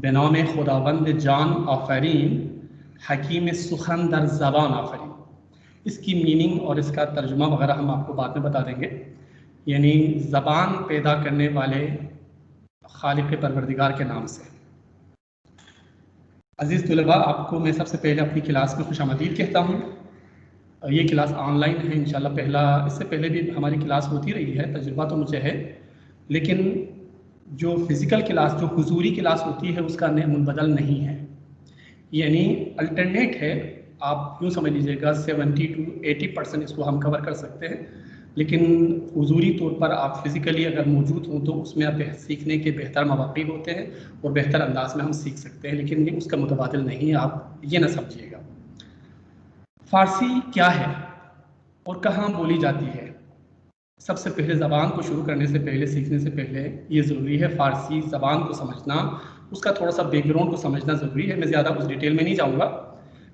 बेनाम खुदावंद जान आफरीन, हकीम सुखन दर ज़बान आफरीन। इसकी मीनिंग और इसका तर्जुमा वगैरह हम आपको बाद में बता देंगे। यानी ज़बान पैदा करने वाले खालिक परवरदिगार के नाम से। अज़ीज़ तुलबा, आपको मैं सबसे पहले अपनी क्लास में खुशामदीद कहता हूँ। ये क्लास ऑनलाइन है इंशाल्लाह। इससे पहले भी हमारी क्लास होती रही है, तजुर्बा तो मुझे है, लेकिन जो फ़िज़िकल क्लास, जो हुजूरी क्लास होती है, उसका मुनबदल नहीं है, यानी अल्टरनेट है। आप यूँ समझ लीजिएगा 70 to 80% इसको हम कवर कर सकते हैं, लेकिन हुजूरी तौर पर आप फिज़िकली अगर मौजूद हों तो उसमें आप सीखने के बेहतर मौक़े होते हैं और बेहतर अंदाज में हम सीख सकते हैं, लेकिन ये उसका मुतबादिल नहीं है, आप ये ना समझिएगा। फ़ारसी क्या है और कहाँ बोली जाती है? सबसे पहले ज़बान को शुरू करने से पहले, सीखने से पहले ये ज़रूरी है फ़ारसी ज़बान को समझना, उसका थोड़ा सा बैकग्राउंड को समझना ज़रूरी है। मैं ज़्यादा उस डिटेल में नहीं जाऊँगा,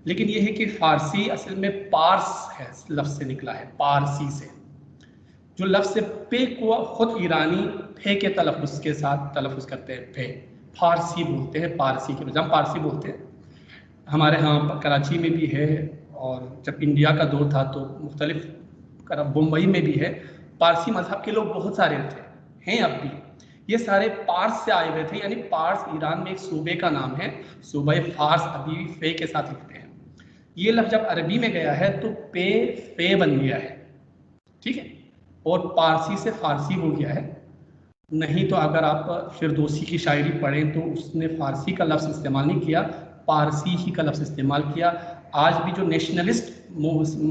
लेकिन ये है कि फ़ारसी असल में पार्स है, लफ्ज़ से निकला है, पारसी से। जो लफ्ज़ से पे को ख़ुद ईरानी फे के तलफ़ुज़ के साथ तलफ़ुज़ करते हैं, फे, फ़ारसी बोलते हैं, पारसी के बजाय हम पारसी बोलते हैं। हमारे यहाँ कराची में भी है, और जब इंडिया का दौर था तो मुख्तलिफ मुंबई में भी है। पारसी मज़हब के लोग बहुत सारे थे, हैं अब भी। ये सारे पार्स से आए हुए थे, यानी पार्स ईरान में एक सूबे का नाम है, सूबे फ़ार्स, अभी भी फ़े के साथ लिखते हैं। ये लफ्ज़ जब अरबी में गया है तो पे फ़े बन गया है, ठीक है, और पारसी से फ़ारसी हो गया है। नहीं तो अगर आप फिरदौसी की शायरी पढ़ें तो उसने फ़ारसी का लफ्ज़ इस्तेमाल नहीं किया, पारसी ही का लफ्ज़ इस्तेमाल किया। आज भी जो नेशनलिस्ट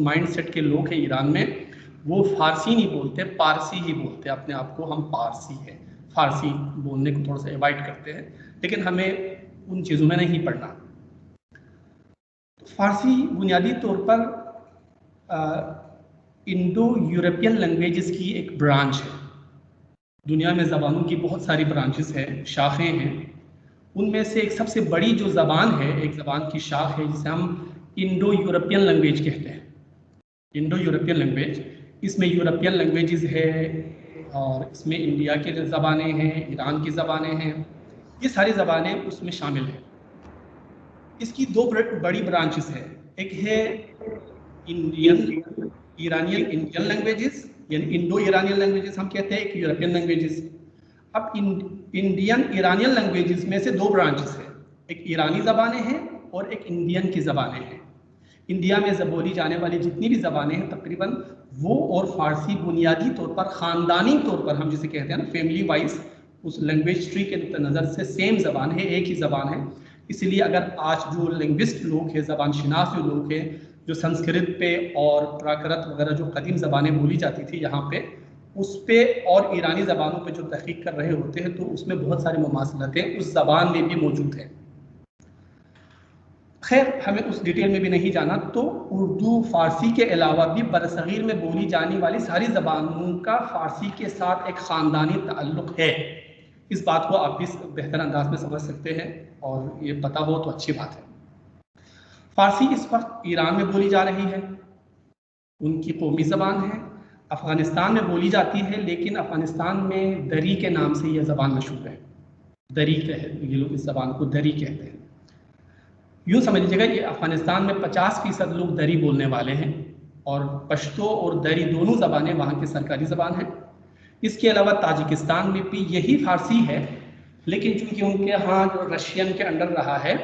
माइंड सेट के लोग हैं ईरान में, वो फ़ारसी नहीं बोलते, पारसी ही बोलते अपने आप को, हम पारसी हैं। फ़ारसी बोलने को थोड़ा सा अवॉइड करते हैं, लेकिन हमें उन चीज़ों में नहीं पढ़ना। तो फ़ारसी बुनियादी तौर पर इंडो यूरोपियन लैंग्वेजेस की एक ब्रांच है। दुनिया में ज़बानों की बहुत सारी ब्रांचेस हैं, शाखें हैं। उनमें से एक सबसे बड़ी जो ज़बान है, एक ज़बान की शाख है, जिसे हम इंडो यूरोपियन लैंग्वेज कहते हैं। इंडो यूरोपियन लैंग्वेज, इसमें यूरोपियन लैंग्वेजेस है, और इसमें इंडिया के जो ज़बानें हैं, ईरान की ज़बानें हैं, ये सारी ज़बानें उसमें शामिल हैं। इसकी दो बड़ी ब्रांचेस हैं, एक है इंडियन ईरानियन इंडियन लैंग्वेजेस, यानी इंडो ईरानियन लैंग्वेजेस हम कहते हैं, एक यूरोपियन लैंग्वेजेस। अब इंडियन ईरानियन लैंग्वेजेस में से दो ब्रांचेस हैं, एक ईरानी ज़बानें हैं और एक इंडियन की ज़बानें हैं। इंडिया में बोली जाने वाली जितनी भी ज़बानें हैं तकरीबन वो और फ़ारसी बुनियादी तौर पर, ख़ानदानी तौर पर हम जिसे कहते हैं ना, फैमिली वाइज, उस लैंग्वेज ट्री के नज़र से सेम ज़बान है, एक ही ज़बान है। इसलिए अगर आज जो लिंग्विस्ट लोग हैं, ज़बान शनास जो लोग हैं, जो संस्कृत पे और प्राकृत वगैरह जो कदीम ज़बानें बोली जाती थी यहाँ पे, उस पे और ईरानी ज़बानों पे जो तहक़ीक़ कर रहे होते हैं, तो उसमें बहुत सारी मुमासलतें उस ज़बान में भी मौजूद हैं। खैर, हमें उस डिटेल में भी नहीं जाना। तो उर्दू फ़ारसी के अलावा भी बरसग़ीर में बोली जाने वाली सारी ज़बानों का फ़ारसी के साथ एक ख़ानदानी ताल्लुक़ है। इस बात को आप भी बेहतर अंदाज में समझ सकते हैं, और ये पता हो तो अच्छी बात है। फ़ारसी इस वक्त ईरान में बोली जा रही है, उनकी कौमी ज़बान है। अफ़गानिस्तान में बोली जाती है, लेकिन अफ़गानिस्तान में दरी के नाम से यह ज़बान मशहूर है। दरी कहते, ये लोग इस ज़बान को दरी कहते हैं। यूँ समझ लीजिएगा कि अफ़गानिस्तान में 50% लोग दरी बोलने वाले हैं, और पश्तो और दरी दोनों ज़बानें वहाँ की सरकारी ज़बान हैं। इसके अलावा ताजिकिस्तान में भी यही फ़ारसी है, लेकिन चूँकि उनके यहाँ जो रशियन के अंडर रहा है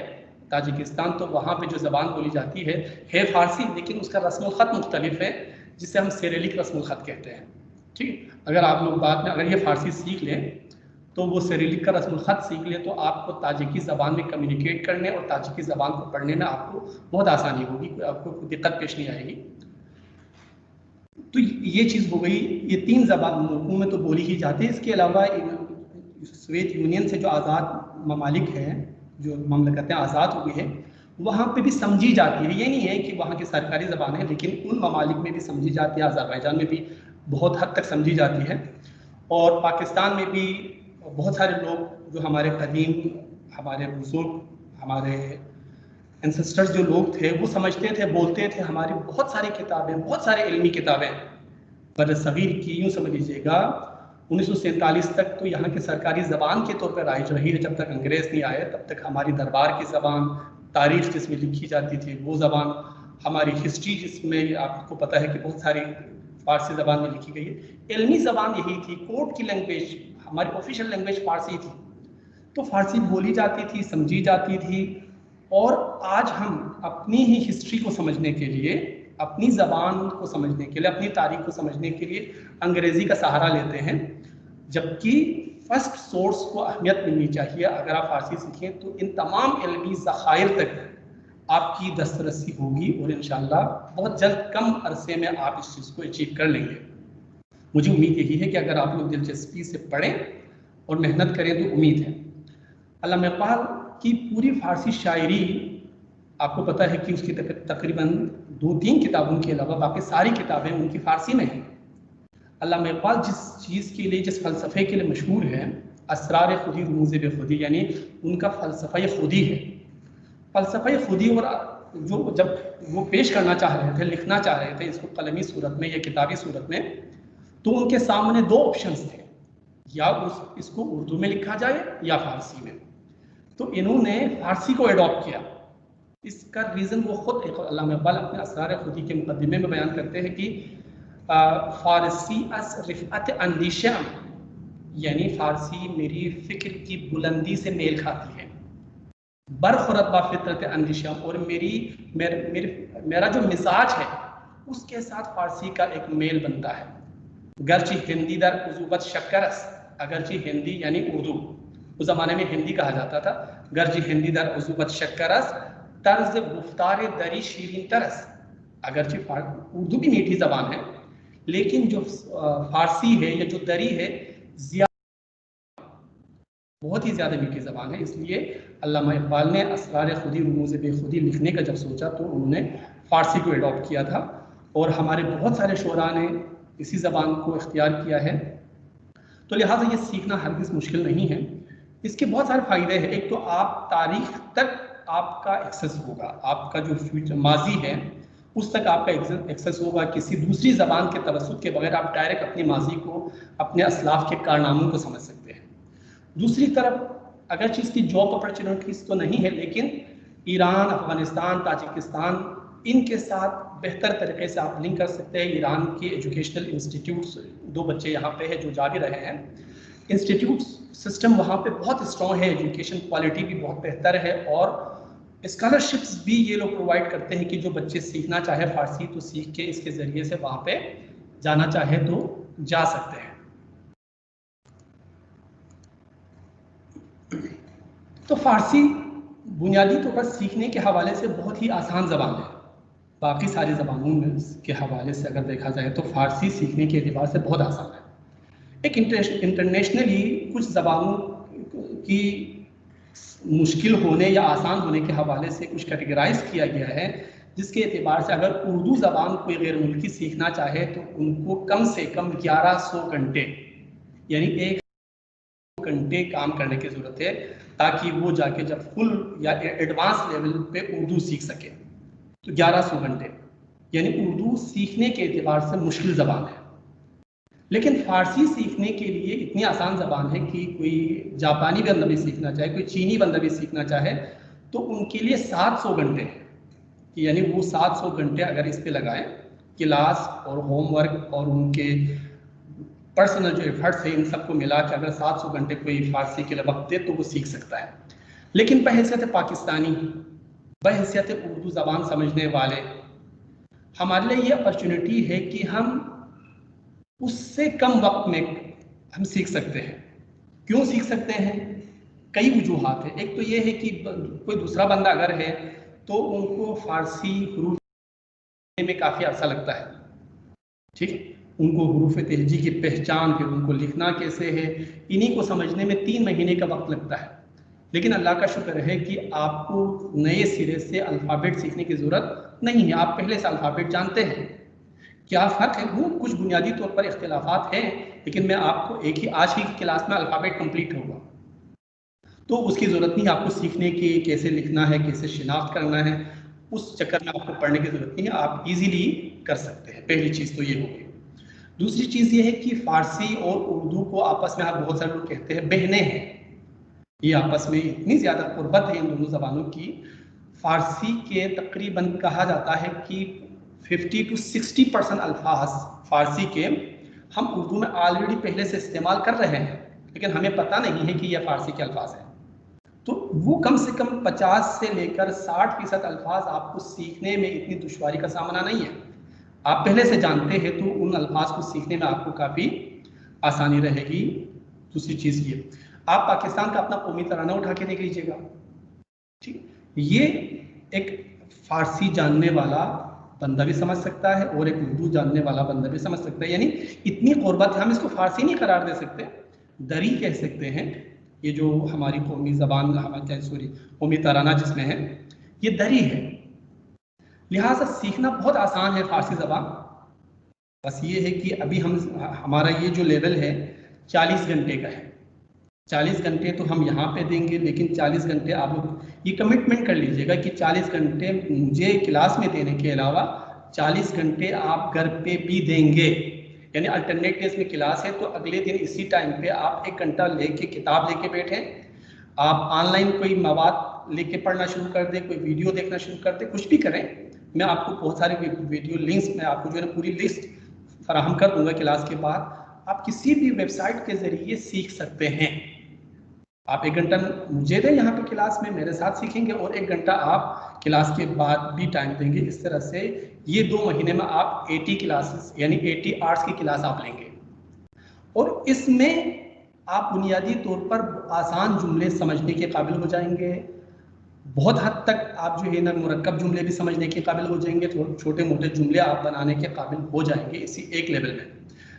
ताजिकिस्तान, तो वहाँ पे जो ज़बान बोली जाती है फ़ारसी, लेकिन उसका रस्म ख़त मुख्तलिफ है, जिसे हम सिरिलिक रस्म ख़त कहते हैं। ठीक, अगर आप लोग बाद में अगर ये फ़ारसी सीख लें तो वो सिरिलिक का रस्म ख़त सीख ले, तो आपको ताजिकी ज़बान में कम्युनिकेट करने और ताजिकी ज़बान को पढ़ने में आपको बहुत आसानी होगी, आपको कोई दिक्कत पेश नहीं आएगी। तो ये चीज़ हो गई, ये 3 ज़बान मुल्कों में तो बोली ही जाती है। इसके अलावा सोवियत यूनियन से जो आज़ाद ममालिक हैं, जो ममलकतें आज़ाद हुई हैं, वहाँ पे भी समझी जाती है। ये नहीं है कि वहाँ की सरकारी ज़बान है, लेकिन उन ममालिक में भी समझी जाती है। अज़रबैजान में भी बहुत हद तक समझी जाती है, और पाकिस्तान में भी बहुत सारे लोग जो हमारे कदीम, हमारे बुज़ुर्ग, हमारे एंसेस्टर्स जो लोग थे, वो समझते थे, बोलते थे। हमारी बहुत सारी किताबें, बहुत सारे इल्मी किताबें बरसग़ीर की, यूँ समझ लीजिएगा 1947 तक तो यहाँ की सरकारी ज़बान के तौर पर राइज रही है। जब तक अंग्रेज़ नहीं आए तब तक हमारी दरबार की ज़बान, तारीख़ जिसमें लिखी जाती थी वो ज़बान, हमारी हिस्ट्री जिसमें आपको पता है कि बहुत सारी फ़ारसी ज़बान में लिखी गई है। इल्मी ज़बान यही थी, कोर्ट की लैंग्वेज, हमारी ऑफिशियल लैंग्वेज फ़ारसी थी, तो फ़ारसी बोली जाती थी, समझी जाती थी। और आज हम अपनी ही हिस्ट्री को समझने के लिए, अपनी ज़बान को समझने के लिए, अपनी तारीख़ को समझने के लिए अंग्रेज़ी का सहारा लेते हैं, जबकि फर्स्ट सोर्स को अहमियत मिलनी चाहिए। अगर आप फ़ारसी सीखें तो इन तमाम इल्मी ज़खायर तक आपकी दस्तरसी होगी और इंशाअल्लाह बहुत जल्द कम अरसे में आप इस चीज़ को अचीव कर लेंगे। मुझे उम्मीद यही है कि अगर आप लोग दिलचस्पी से पढ़ें और मेहनत करें तो उम्मीद है। अल्लामा इक़बाल की पूरी फ़ारसी शायरी, आपको पता है कि उसकी तकरीबन 2-3 किताबों के अलावा बाकी सारी किताबें उनकी फ़ारसी में हैं। अल्लामा इक़बाल जिस चीज़ के लिए, जिस फ़लसफ़े के लिए मशहूर है, असरार खुदी रमूज़ बेखुदी, यानी उनका फ़लसफ़ा खुदी है। फ़लसफ़ा खुदी, और जो जब वो पेश करना चाह रहे थे, लिखना चाह रहे थे इसको कलमी सूरत में या किताबी सूरत में, तो उनके सामने 2 ऑप्शंस थे, या इसको उर्दू में लिखा जाए या फ़ारसी में। तो इन्होंने फ़ारसी को एडॉप्ट किया। इसका रीज़न वो खुद अल्लामा इक़बाल अपने असरार खुदी के मुक़द्दिमे में बयान करते हैं कि फ़ारसी अस रिफ़अत अंदिशा, यानी फ़ारसी मेरी फ़िक्र की बुलंदी से मेल खाती है। बरखुरत बा फ़ितरत अंदिशा, और मेरा जो मिजाज है उसके साथ फ़ारसी का एक मेल बनता है। गर्ची हिंदी दर उज़ूबत शक्करस, अगरची हिंदी यानी उर्दू, उस ज़माने में हिंदी कहा जाता था, गर्ची हिंदी दर उज़ूबत शक्करस, तर्ज गुफ्तार दरी शीरीन तरस। अगरचे उर्दू भी मीठी ज़बान है, लेकिन जो फ़ारसी है या जो दरी है बहुत ही ज़्यादा मीठी ज़बान है। इसलिए अल्लामा इक़बाल ने असरार खुदी रमूज़ बेखुदी लिखने का जब सोचा तो उन्होंने फ़ारसी को एडॉप्ट किया था, और हमारे बहुत सारे शोरा ने इसी ज़बान को इख्तियार किया है। तो लिहाजा ये सीखना हरगिज़ मुश्किल नहीं है। इसके बहुत सारे फ़ायदे हैं। एक तो आप तारीख़ तक आपका एक्सेस होगा, आपका जो फ्यूचर माजी है उस तक आपका एक्सेस होगा। किसी दूसरी ज़बान के तवस्सुत के बगैर आप डायरेक्ट अपनी माजी को, अपने असलाफ के कारनामों को समझ सकते हैं। दूसरी तरफ अगरचे इसकी जॉब अपॉर्चुनिटीज़ तो नहीं है, लेकिन ईरान, अफ़गानिस्तान, ताजिकिस्तान, इनके साथ बेहतर तरीके से आप लिंक कर सकते हैं। ईरान के एजुकेशनल इंस्टीट्यूट्स, 2 बच्चे यहाँ पे हैं जो जा भी रहे हैं, इंस्टीट्यूट सिस्टम वहाँ पे बहुत स्ट्रॉन्ग है, एजुकेशन क्वालिटी भी बहुत बेहतर है, और स्कॉलरशिप्स भी ये लोग प्रोवाइड करते हैं कि जो बच्चे सीखना चाहे फ़ारसी तो सीख के इसके ज़रिए से वहाँ पे जाना चाहे तो जा सकते हैं। तो फ़ारसी बुनियादी तौर पर सीखने के हवाले से बहुत ही आसान ज़बान है। बाकी सारी ज़बानों में के हवाले से अगर देखा जाए तो फ़ारसी सीखने के एतबार से बहुत आसान है। एक इंटरनेशनली कुछ ज़बानों की मुश्किल होने या आसान होने के हवाले से कुछ कैटेगराइज किया गया है, जिसके एतबार से अगर उर्दू ज़बान कोई गैर मुल्की सीखना चाहे तो उनको कम से कम 1100 घंटे, यानी 1 घंटे काम करने की ज़रूरत है, ताकि वो जाके जब फुल या एडवांस लेवल पे उर्दू सीख सके। तो 1100 घंटे, यानी उर्दू सीखने के एतबार से मुश्किल ज़बान है। लेकिन फ़ारसी सीखने के लिए इतनी आसान ज़बान है कि कोई जापानी बंदा भी सीखना चाहे, कोई चीनी बंदा भी सीखना चाहे तो उनके लिए 700 घंटे हैं, यानी वो 700 घंटे अगर इस पे लगाएं, क्लास और होमवर्क और उनके पर्सनल जो एफर्ट्स है इन सबको मिला के अगर 700 घंटे कोई फ़ारसी के लिए वक्त दे तो वो सीख सकता है। लेकिन बहैसियत पाकिस्तानी, बहैसियत उर्दू ज़बान समझने वाले, हमारे लिए ये अपॉर्चुनिटी है कि हम उससे कम वक्त में हम सीख सकते हैं। क्यों सीख सकते हैं? कई वजूहात हैं। एक तो ये है कि कोई दूसरा बंदा अगर है तो उनको फ़ारसी हुरूफ में काफ़ी अर्सा लगता है, ठीक है, उनको हुरूफ तहजी की पहचान, फिर उनको लिखना कैसे है, इन्हीं को समझने में 3 महीने का वक्त लगता है। लेकिन अल्लाह का शुक्र है कि आपको नए सिरे से अल्फ़ाबेट सीखने की ज़रूरत नहीं है, आप पहले से अल्फ़ाबेट जानते हैं। क्या फ़र्क है? वो कुछ बुनियादी तौर पर इख्तिलाफ़ात हैं, लेकिन मैं आपको आज ही की क्लास में अल्फ़ाबेट कंप्लीट होगा, तो उसकी ज़रूरत नहीं आपको सीखने की, कैसे लिखना है, कैसे शिनाख्त करना है, उस चक्कर में आपको पढ़ने की ज़रूरत नहीं है, आप इजीली कर सकते हैं। पहली चीज़ तो ये होगी। दूसरी चीज़ ये है कि फ़ारसी और उर्दू को आपस में, आप बहुत सारे लोग कहते हैं बहनें हैं, ये आपस में इतनी ज़्यादा क़ुरबत है इन दोनों ज़बानों की। फ़ारसी के तकरीबन कहा जाता है कि 50 to 60% अल्फाज फ़ारसी के हम उर्दू में ऑलरेडी पहले से इस्तेमाल कर रहे हैं, लेकिन हमें पता नहीं है कि यह फ़ारसी के अल्फाज हैं। तो वो कम से कम 50 से लेकर 60% अल्फाज आपको सीखने में इतनी दुश्वारी का सामना नहीं है। आप पहले से जानते हैं तो उन अल्फाज को सीखने में आपको काफ़ी आसानी रहेगी। दूसरी चीज़ ये, आप पाकिस्तान का अपना कौमी तराना उठा के देख लीजिएगा, ठीक, ये एक फ़ारसी जानने वाला बंदा भी समझ सकता है और एक उर्दू जानने वाला बंदा भी समझ सकता है। यानी इतनी क़ुरबत है, हम इसको फ़ारसी नहीं करार दे सकते, दरी कह सकते हैं। ये जो हमारी कौमी ज़बान, हमारे कौमी तराना जिसमें है, ये दरी है, लिहाजा सीखना बहुत आसान है फ़ारसी ज़बान। बस ये है कि अभी हमारा ये जो लेवल है 40 घंटे का है। 40 घंटे तो हम यहाँ पे देंगे, लेकिन 40 घंटे आप लोग ये कमिटमेंट कर लीजिएगा कि 40 घंटे मुझे क्लास में देने के अलावा 40 घंटे आप घर पे भी देंगे। यानी अल्टरनेट डेज में क्लास है तो अगले दिन इसी टाइम पे आप 1 घंटा लेके किताब लेके बैठें, आप ऑनलाइन कोई मवाद लेके पढ़ना शुरू कर दें, कोई वीडियो देखना शुरू कर दें, कुछ भी करें। मैं आपको बहुत सारे वीडियो लिंक्स, मैं आपको जो है ना पूरी लिस्ट फराहम कर दूंगा क्लास के बाद। आप किसी भी वेबसाइट के ज़रिए सीख सकते हैं। आप 1 घंटा मुझे दें यहाँ पे क्लास में, मेरे साथ सीखेंगे, और 1 घंटा आप क्लास के बाद भी टाइम देंगे। इस तरह से ये 2 महीने में आप 80 क्लासेस यानी 80 आवर्स की क्लास आप लेंगे, और इसमें आप बुनियादी तौर पर आसान जुमले समझने के काबिल हो जाएंगे। बहुत हद तक आप जो है ना मुरक्कब जुमले भी समझने के काबिल हो जाएंगे, छोटे मोटे जुमले आप बनाने के काबिल हो जाएंगे इसी एक लेवल में।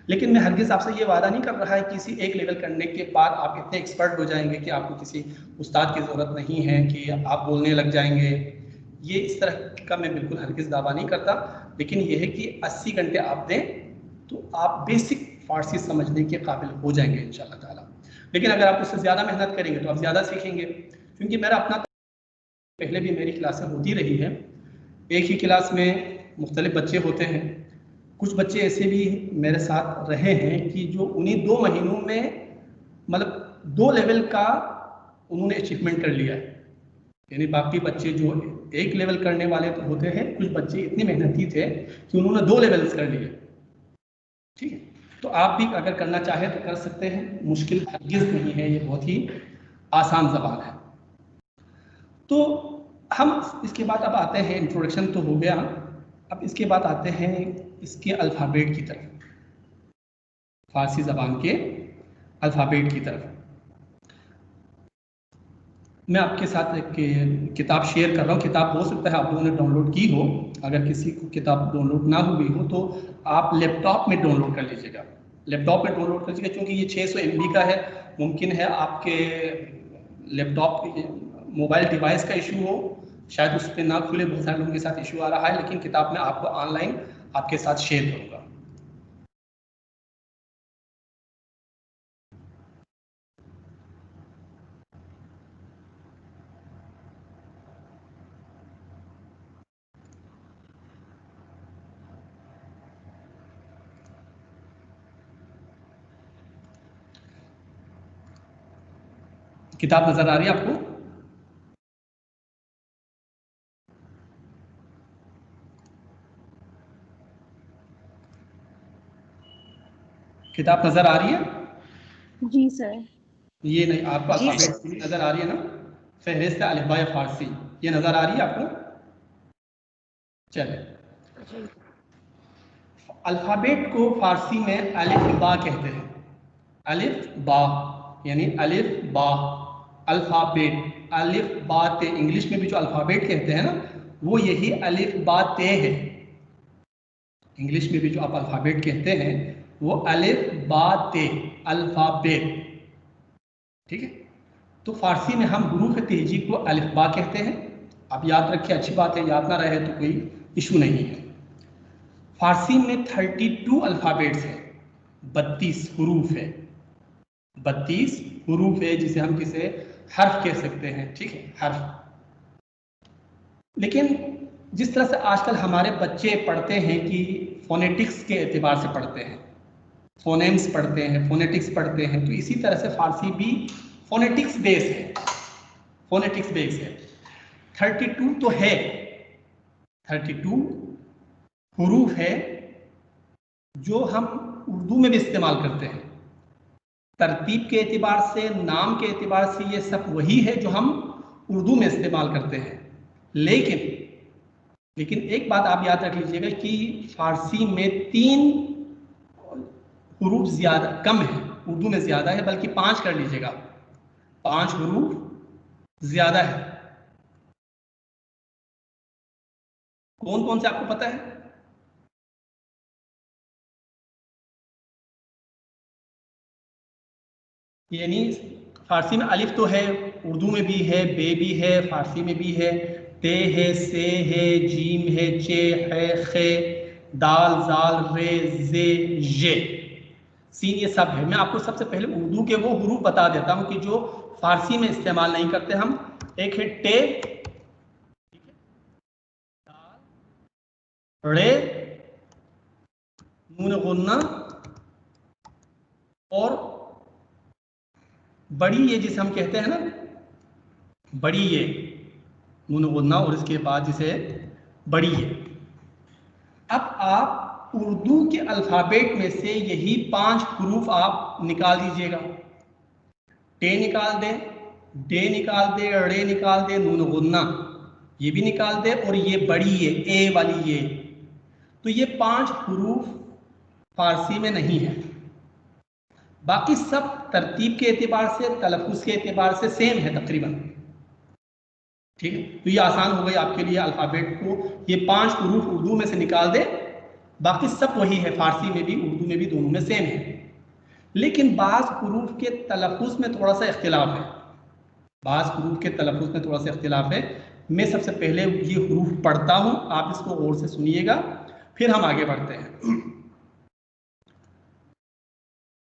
लेकिन मैं हरगिज़ आपसे ये वादा नहीं कर रहा है कि इसी एक लेवल करने के बाद आप इतने एक्सपर्ट हो जाएंगे कि आपको किसी उस्ताद की ज़रूरत नहीं है, कि आप बोलने लग जाएंगे। ये इस तरह का मैं बिल्कुल हरगिज़ दावा नहीं करता, लेकिन ये है कि 80 घंटे आप दें तो आप बेसिक फ़ारसी समझने के काबिल हो जाएंगे इंशाअल्लाह ताला। लेकिन अगर आप उससे ज़्यादा मेहनत करेंगे तो आप ज़्यादा सीखेंगे, क्योंकि मेरा अपना पहले भी मेरी क्लासें होती रही हैं। एक ही क्लास में मुख्तलिफ बच्चे होते हैं। कुछ बच्चे ऐसे भी मेरे साथ रहे हैं कि जो उन्हीं 2 महीनों में मतलब 2 लेवल का उन्होंने अचीवमेंट कर लिया है। यानी बाकी बच्चे जो 1 लेवल करने वाले तो होते हैं, कुछ बच्चे इतने मेहनती थे कि उन्होंने 2 लेवल्स कर लिए। ठीक है, तो आप भी अगर करना चाहें तो कर सकते हैं, मुश्किल हरगिज़ नहीं है, ये बहुत ही आसान ज़बान है। तो हम इसके बाद अब आते हैं, इंट्रोडक्शन तो हो गया, अब इसके बाद आते हैं इसके अल्फ़ाबेट की तरफ, फ़ारसी ज़बान के अल्फ़ाबेट की तरफ। मैं आपके साथ एक किताब शेयर कर रहा हूँ। किताब हो सकता है आप लोगों ने डाउनलोड की हो, अगर किसी को किताब डाउनलोड ना हुई हो तो आप लैपटॉप में डाउनलोड कर लीजिएगा। लैपटॉप में डाउनलोड कर लीजिएगा, क्योंकि ये 600 MB का है। मुमकिन है आपके लैपटॉप मोबाइल डिवाइस का इशू हो, शायद उस पर ना खुले, बहुत सारे लोगों के साथ इशू आ रहा है, लेकिन किताब में आपको ऑनलाइन आपके साथ शेयर करूँगा। किताब नज़र आ रही है आपको? किताब नज़र आ रही है? जी सर। ये नहीं, आपको अल्फ़ाबेट नज़र आ रही है ना? फ़हरिस्त अलिफ़-बा फ़ारसी, ये नज़र आ रही है आपको? चलिए, अल्फ़ाबेट को फ़ारसी में अलिफ़ बा कहते हैं। अलिफ़ बा यानी अलिफ़ बा, अल्फ़ाबेट, अलिफ़ बा ते। इंग्लिश में भी जो अल्फ़ाबेट कहते हैं ना, वो यही अलिफ़ बा ते है। इंग्लिश में भी जो आप अल्फ़ाबेट कहते हैं वो अलिफ़ बा ते, अल्फ़ाबेट। ठीक है, तो फ़ारसी में हम हुरूफ़ तेजी को अलिफ़ बा कहते हैं। आप याद रखिए, अच्छी बात है, याद ना रहे तो कोई इशू नहीं है। फ़ारसी में 32 अल्फ़ाबेट्स हैं, 32 हुरूफ है, 32 हुरूफ है, जिसे हम किसे हर्फ कह सकते हैं। ठीक है, हर्फ। लेकिन जिस तरह से आजकल हमारे बच्चे पढ़ते हैं कि फ़ोनेटिक्स के एतबार से पढ़ते हैं, फोनेम्स पढ़ते हैं, फोनेटिक्स पढ़ते हैं, तो इसी तरह से फारसी भी फोनेटिक्स बेस है, फोनेटिक्स बेस है। 32 तो है, 32 हुरूफ है जो हम उर्दू में भी इस्तेमाल करते हैं। तरतीब के एतबार से, नाम के एतबार से ये सब वही है जो हम उर्दू में इस्तेमाल करते हैं। लेकिन एक बात आप याद रख लीजिएगा कि फारसी में 3 हुरूफ ज्यादा कम है, उर्दू में ज्यादा है, बल्कि 5 कर लीजिएगा, 5 हुरूफ ज्यादा है। कौन कौन से आपको पता है? यानी फारसी में अलिफ तो है, उर्दू में भी है, बे भी है, फारसी में भी है, ते है, से है, जीम है, चे है, खे, दाल, जाल, रे, जे, ये, सीन, ये सब है। मैं आपको सबसे पहले उर्दू के वो हुरूफ बता देता हूं कि जो फारसी में इस्तेमाल नहीं करते हम। एक है टे, रे, नून गुन्ना और बड़ी ये जिसे हम कहते हैं ना, बड़ी ये, नून गुन्ना और इसके बाद जिसे बड़ी ये। अब आप उर्दू के अल्फ़ाबेट में से यही 5 हुरूफ आप निकाल दीजिएगा। टे निकाल दे, डे निकाल दे, रे निकाल दे, नून गुन्ना ये भी निकाल दे, और ये बड़ी ये, ए वाली ये, तो ये 5 हुरूफ फारसी में नहीं है। बाकी सब तरतीब के एतबार से, तलफ़ुज़ के एतबार से सेम है तकरीबन। ठीक है, तो ये आसान हो गई आपके लिए अल्फ़ाबेट को, ये 5 हुरूफ उर्दू में से निकाल दे, बाकी सब वही है, फारसी में भी उर्दू में भी दोनों में सेम है। लेकिन बाज़ हुरूफ के तलफ़ुज़ में थोड़ा सा इख्तिलाफ है, बाज़ हुरूफ के तलफ़ुज़ में थोड़ा सा इख्तिलाफ है। मैं सबसे पहले ये हुरूफ पढ़ता हूँ, आप इसको गौर से सुनिएगा, फिर हम आगे बढ़ते हैं।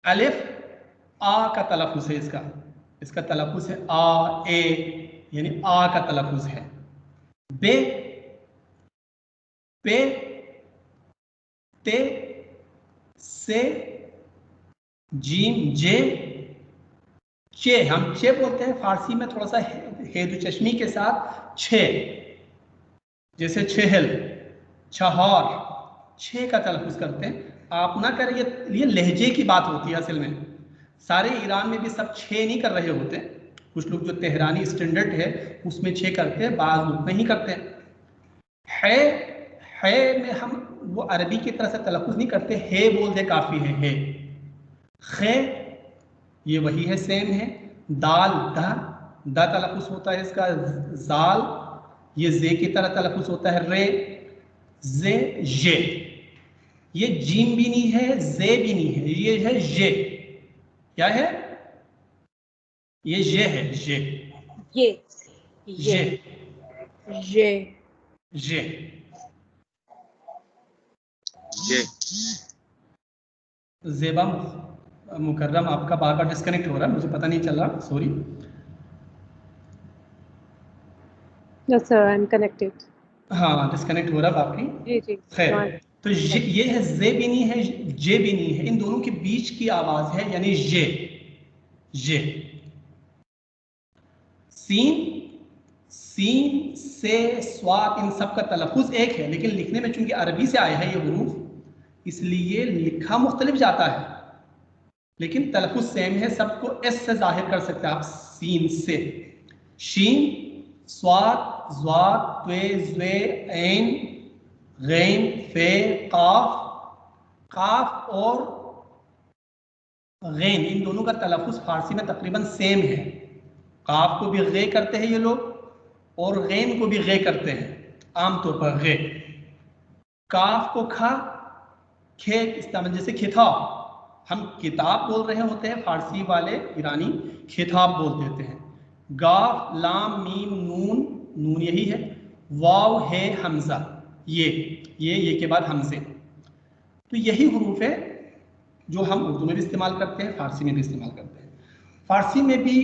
अलिफ आ का तलफ़ुज़ है, इसका तलफ़ुज़ है आ, ए, यानी आ का तलफ़ुज़ है। बे, पे, ते, से, जीम, जे, चे, हम चे बोलते हैं, फारसी में थोड़ा सा हेदु चश्मी के साथ छे, जैसे छेहल, छहार, छे का तलफ़ुज़ करते हैं। आप ना करें, ये लहजे की बात होती है असल में। सारे ईरान में भी सब छे नहीं कर रहे होते, कुछ लोग जो तेहरानी स्टैंडर्ड है उसमें छे करते हैं, बाज़ लोग नहीं करते हैं। है में हम वो अरबी की तरह से तलफ़ुज़ नहीं करते, हे बोल दे काफ़ी है, हे। खे, ये वही है, सेम है। दाल, दा तलफ़ुज़ होता है इसका। जाल, ये जे की तरह तलफ़ुज़ होता है। रे, जे, ये जीम भी नहीं है, जे भी नहीं है, ये है ये। क्या है ये? है ये, ये ज़ेबा मुकर्रम, आपका बार बार डिस्कनेक्ट हो रहा है, मुझे पता नहीं चल रहा, sorry. Yes sir, I am connected. हाँ, डिस्कनेक्ट हो रहा बाकी। जी खैर, तो ये है, जे भी नहीं है, जे भी नहीं है, इन दोनों के बीच की आवाज है, यानी ये। सीन से स्वाद, इन सब का तलफ़ुज़ एक है, लेकिन लिखने में चूंकि अरबी से आया है ये हुरूफ, इसलिए लिखा मुख्तलिफ जाता है, लेकिन तलफ़ुज़ सेम है। सबको एस से जाहिर कर सकते हैं आप, सीन से। शीन, स्वाद, ज़्वाद, त्वे, ज़्वे, ऐन, गैन, फे, काफ और गैन, इन दोनों का तलफ़ुज़ फारसी में तकरीबन सेम है। काफ को भी गे करते हैं ये लोग, और गैन को भी गे करते हैं आमतौर पर, गे। काफ को खा, खे इस्तेमाल, जैसे खिताब, हम किताब बोल रहे होते हैं, फारसी वाले ईरानी खिताब बोल देते हैं। गाफ, लाम, मीम, नून यही है। वाव है, हमजा, ये के बाद हमजे। तो यही हुरूफ है जो हम उर्दू में भी इस्तेमाल करते हैं, फारसी में भी इस्तेमाल करते हैं। फारसी में भी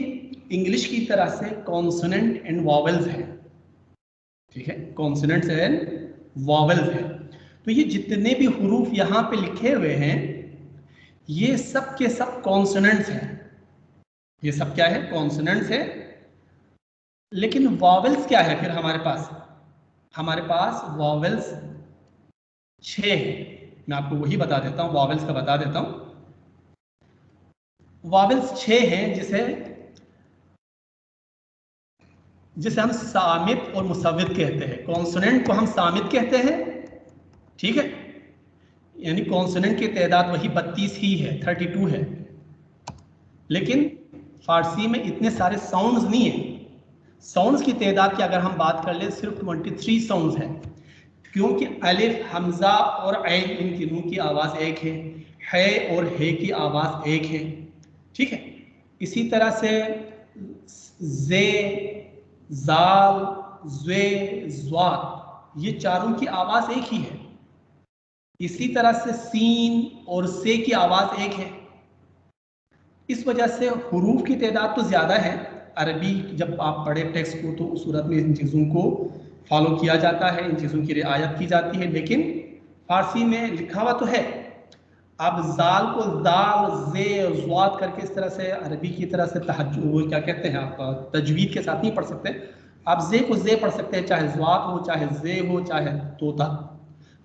इंग्लिश की तरह से कॉन्सोनेंट एंड वॉवेल्स हैं, ठीक है, कॉन्सोनेंट्स एंड वॉवेल्स हैं। तो ये जितने भी हुरूफ यहाँ पे लिखे हुए हैं, ये सब के सब कॉन्सोनेंट्स हैं, ये सब क्या है, कॉन्सोनेंट्स है। लेकिन वॉवेल्स क्या है फिर हमारे पास वॉवेल्स 6 है। मैं आपको वही बता देता हूँ, वॉवेल्स का बता देता हूँ। वॉवेल्स 6 हैं जिसे हम सामित और मुसव्वित कहते हैं। कॉन्सोनेंट को हम सामित कहते हैं, ठीक है, यानी कॉन्सोनेंट की तादाद वही 32 ही है, 32 है। लेकिन फारसी में इतने सारे साउंड्स नहीं है। साउंड्स की तादाद की अगर हम बात कर ले सिर्फ 23 साउंड्स है, क्योंकि अलिफ, हमजा और ऐन इन तीनों की आवाज़ एक है और हे की आवाज़ एक है, ठीक है। इसी तरह से जे, जाल, ज़े, ज़्वात, ये चारों की आवाज़ एक ही है। इसी तरह से सीन और से की आवाज़ एक है। इस वजह से हुरूफ की तादाद तो ज़्यादा है। अरबी जब आप पढ़े टेक्स्ट को तो उस सूरत में इन चीज़ों को फॉलो किया जाता है, इन चीज़ों की रिआयत की जाती है। लेकिन फारसी में लिखा हुआ तो है। आप जाल को दाल, जे, ज़्वात करके इस तरह से अरबी की तरह से वो क्या कहते हैं, आप तजवीद के साथ नहीं पढ़ सकते। आप जे को जे पढ़ सकते हैं, चाहे ज़्वात हो, चाहे जे हो, चाहे तोता,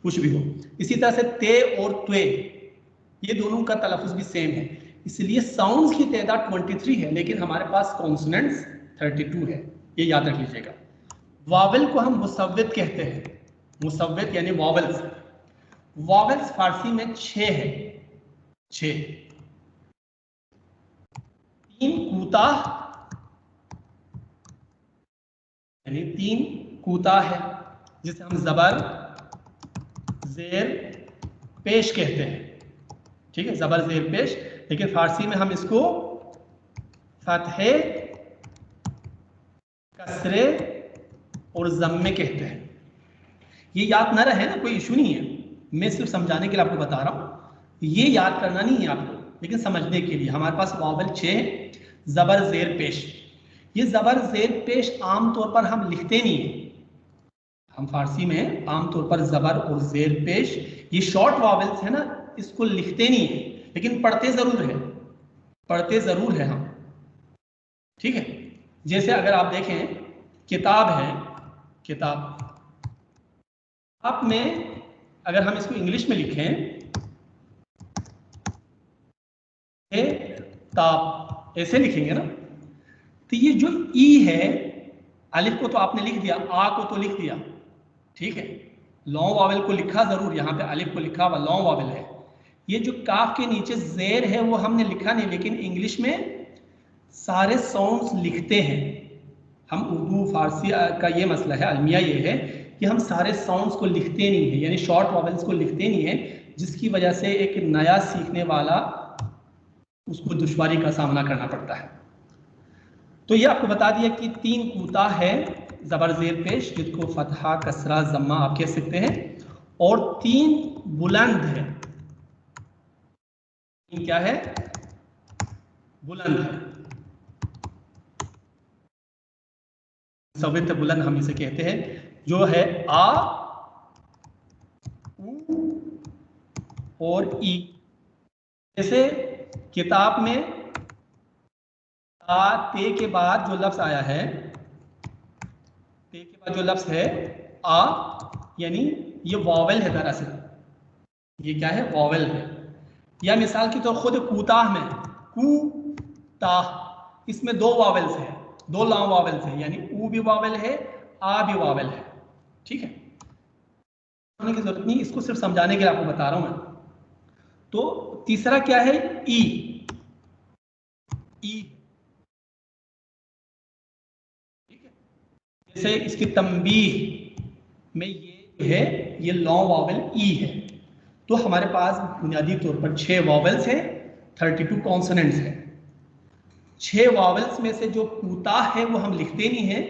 कुछ भी हो। इसी तरह से ते और त्वे, ये दोनों का तलफ़ुज़ भी सेम है। इसलिए साउंड्स की तादाद 23 है, लेकिन हमारे पास कॉन्सोनेंट्स 32 है, ये याद रख लीजिएगा। वावल को हम मुसव्वित कहते हैं। मुसव्वित यानी वावल्स। वावल्स फारसी में 6 है, 6। 3 कूता यानी 3 कूता है, जिसे हम ज़बर ज़ेर पेश कहते हैं, ठीक है, ज़बर ज़ेर पेश। लेकिन फारसी में हम इसको फतहे, कसरे और ज़म्मे कहते हैं। ये याद ना रहे ना, कोई इशू नहीं है, मैं सिर्फ समझाने के लिए आपको बता रहा हूँ। ये याद करना नहीं है आपको, लेकिन समझने के लिए। हमारे पास वावल 6 है, ज़बर ज़ेर पेश। ये ज़बर ज़ेर पेश आम तौर पर हम लिखते नहीं हैं। हम फारसी में आम तौर पर ज़बर और ज़ेर पेश, ये शॉर्ट वावल्स है ना, इसको लिखते नहीं है, लेकिन पढ़ते ज़रूर है, पढ़ते ज़रूर है हम, ठीक है। जैसे अगर आप देखें, किताब है, किताब, आप में अगर हम इसको इंग्लिश में लिखें ताप, ऐसे लिखेंगे ना, तो ये जो ई है, अलिफ को तो आपने लिख दिया, आ को तो लिख दिया, ठीक है। लॉन्ग वावल को लिखा जरूर, यहाँ पे अलिफ को लिखा हुआ लॉन्ग वावल है। ये जो काफ के नीचे जेर है वो हमने लिखा नहीं, लेकिन इंग्लिश में सारे साउंड्स लिखते हैं हम। उर्दू फारसी का ये मसला है, अलमिया ये है कि हम सारे साउंड्स को लिखते नहीं है, यानी शॉर्ट वावल्स को लिखते नहीं है, जिसकी वजह से एक नया सीखने वाला उसको दुश्वारी का सामना करना पड़ता है। तो ये आपको बता दिया कि 3 कूता है, ज़बर ज़ेर पेश, जिसको फतहा, कसरा, ज़म्मा आप कह सकते हैं, और 3 बुलंद है। 3 क्या है, बुलंद है। मुसव्वित बुलंद हम इसे कहते हैं, जो है आ, ऊ और ई। जैसे किताब में आ, ते के बाद जो लफ्ज आया है, ते के बाद जो लफ्ज है आ, यानी ये वॉवेल है, दरअसल ये क्या है, वॉवेल है। या मिसाल की तो खुद कूताह में कू ताह, इसमें 2 वॉवेल्स है, 2 लॉन्ग वॉवेल्स है, यानी ऊ भी वॉवेल है, आ भी वॉवेल है, ठीक है। की जरूरत नहीं, इसको सिर्फ समझाने के लिए आपको बता रहा हूं मैं। तो तीसरा क्या है, ई। ई, ठीक है। जैसे इसकी तंबीह में ये है, ये लॉन्ग वॉवेल ई है। तो हमारे पास बुनियादी तौर पर 6 वॉवेल्स है, 32 कॉन्सोनेंट्स है। 6 वॉवेल्स में से जो कूता है वो हम लिखते नहीं है,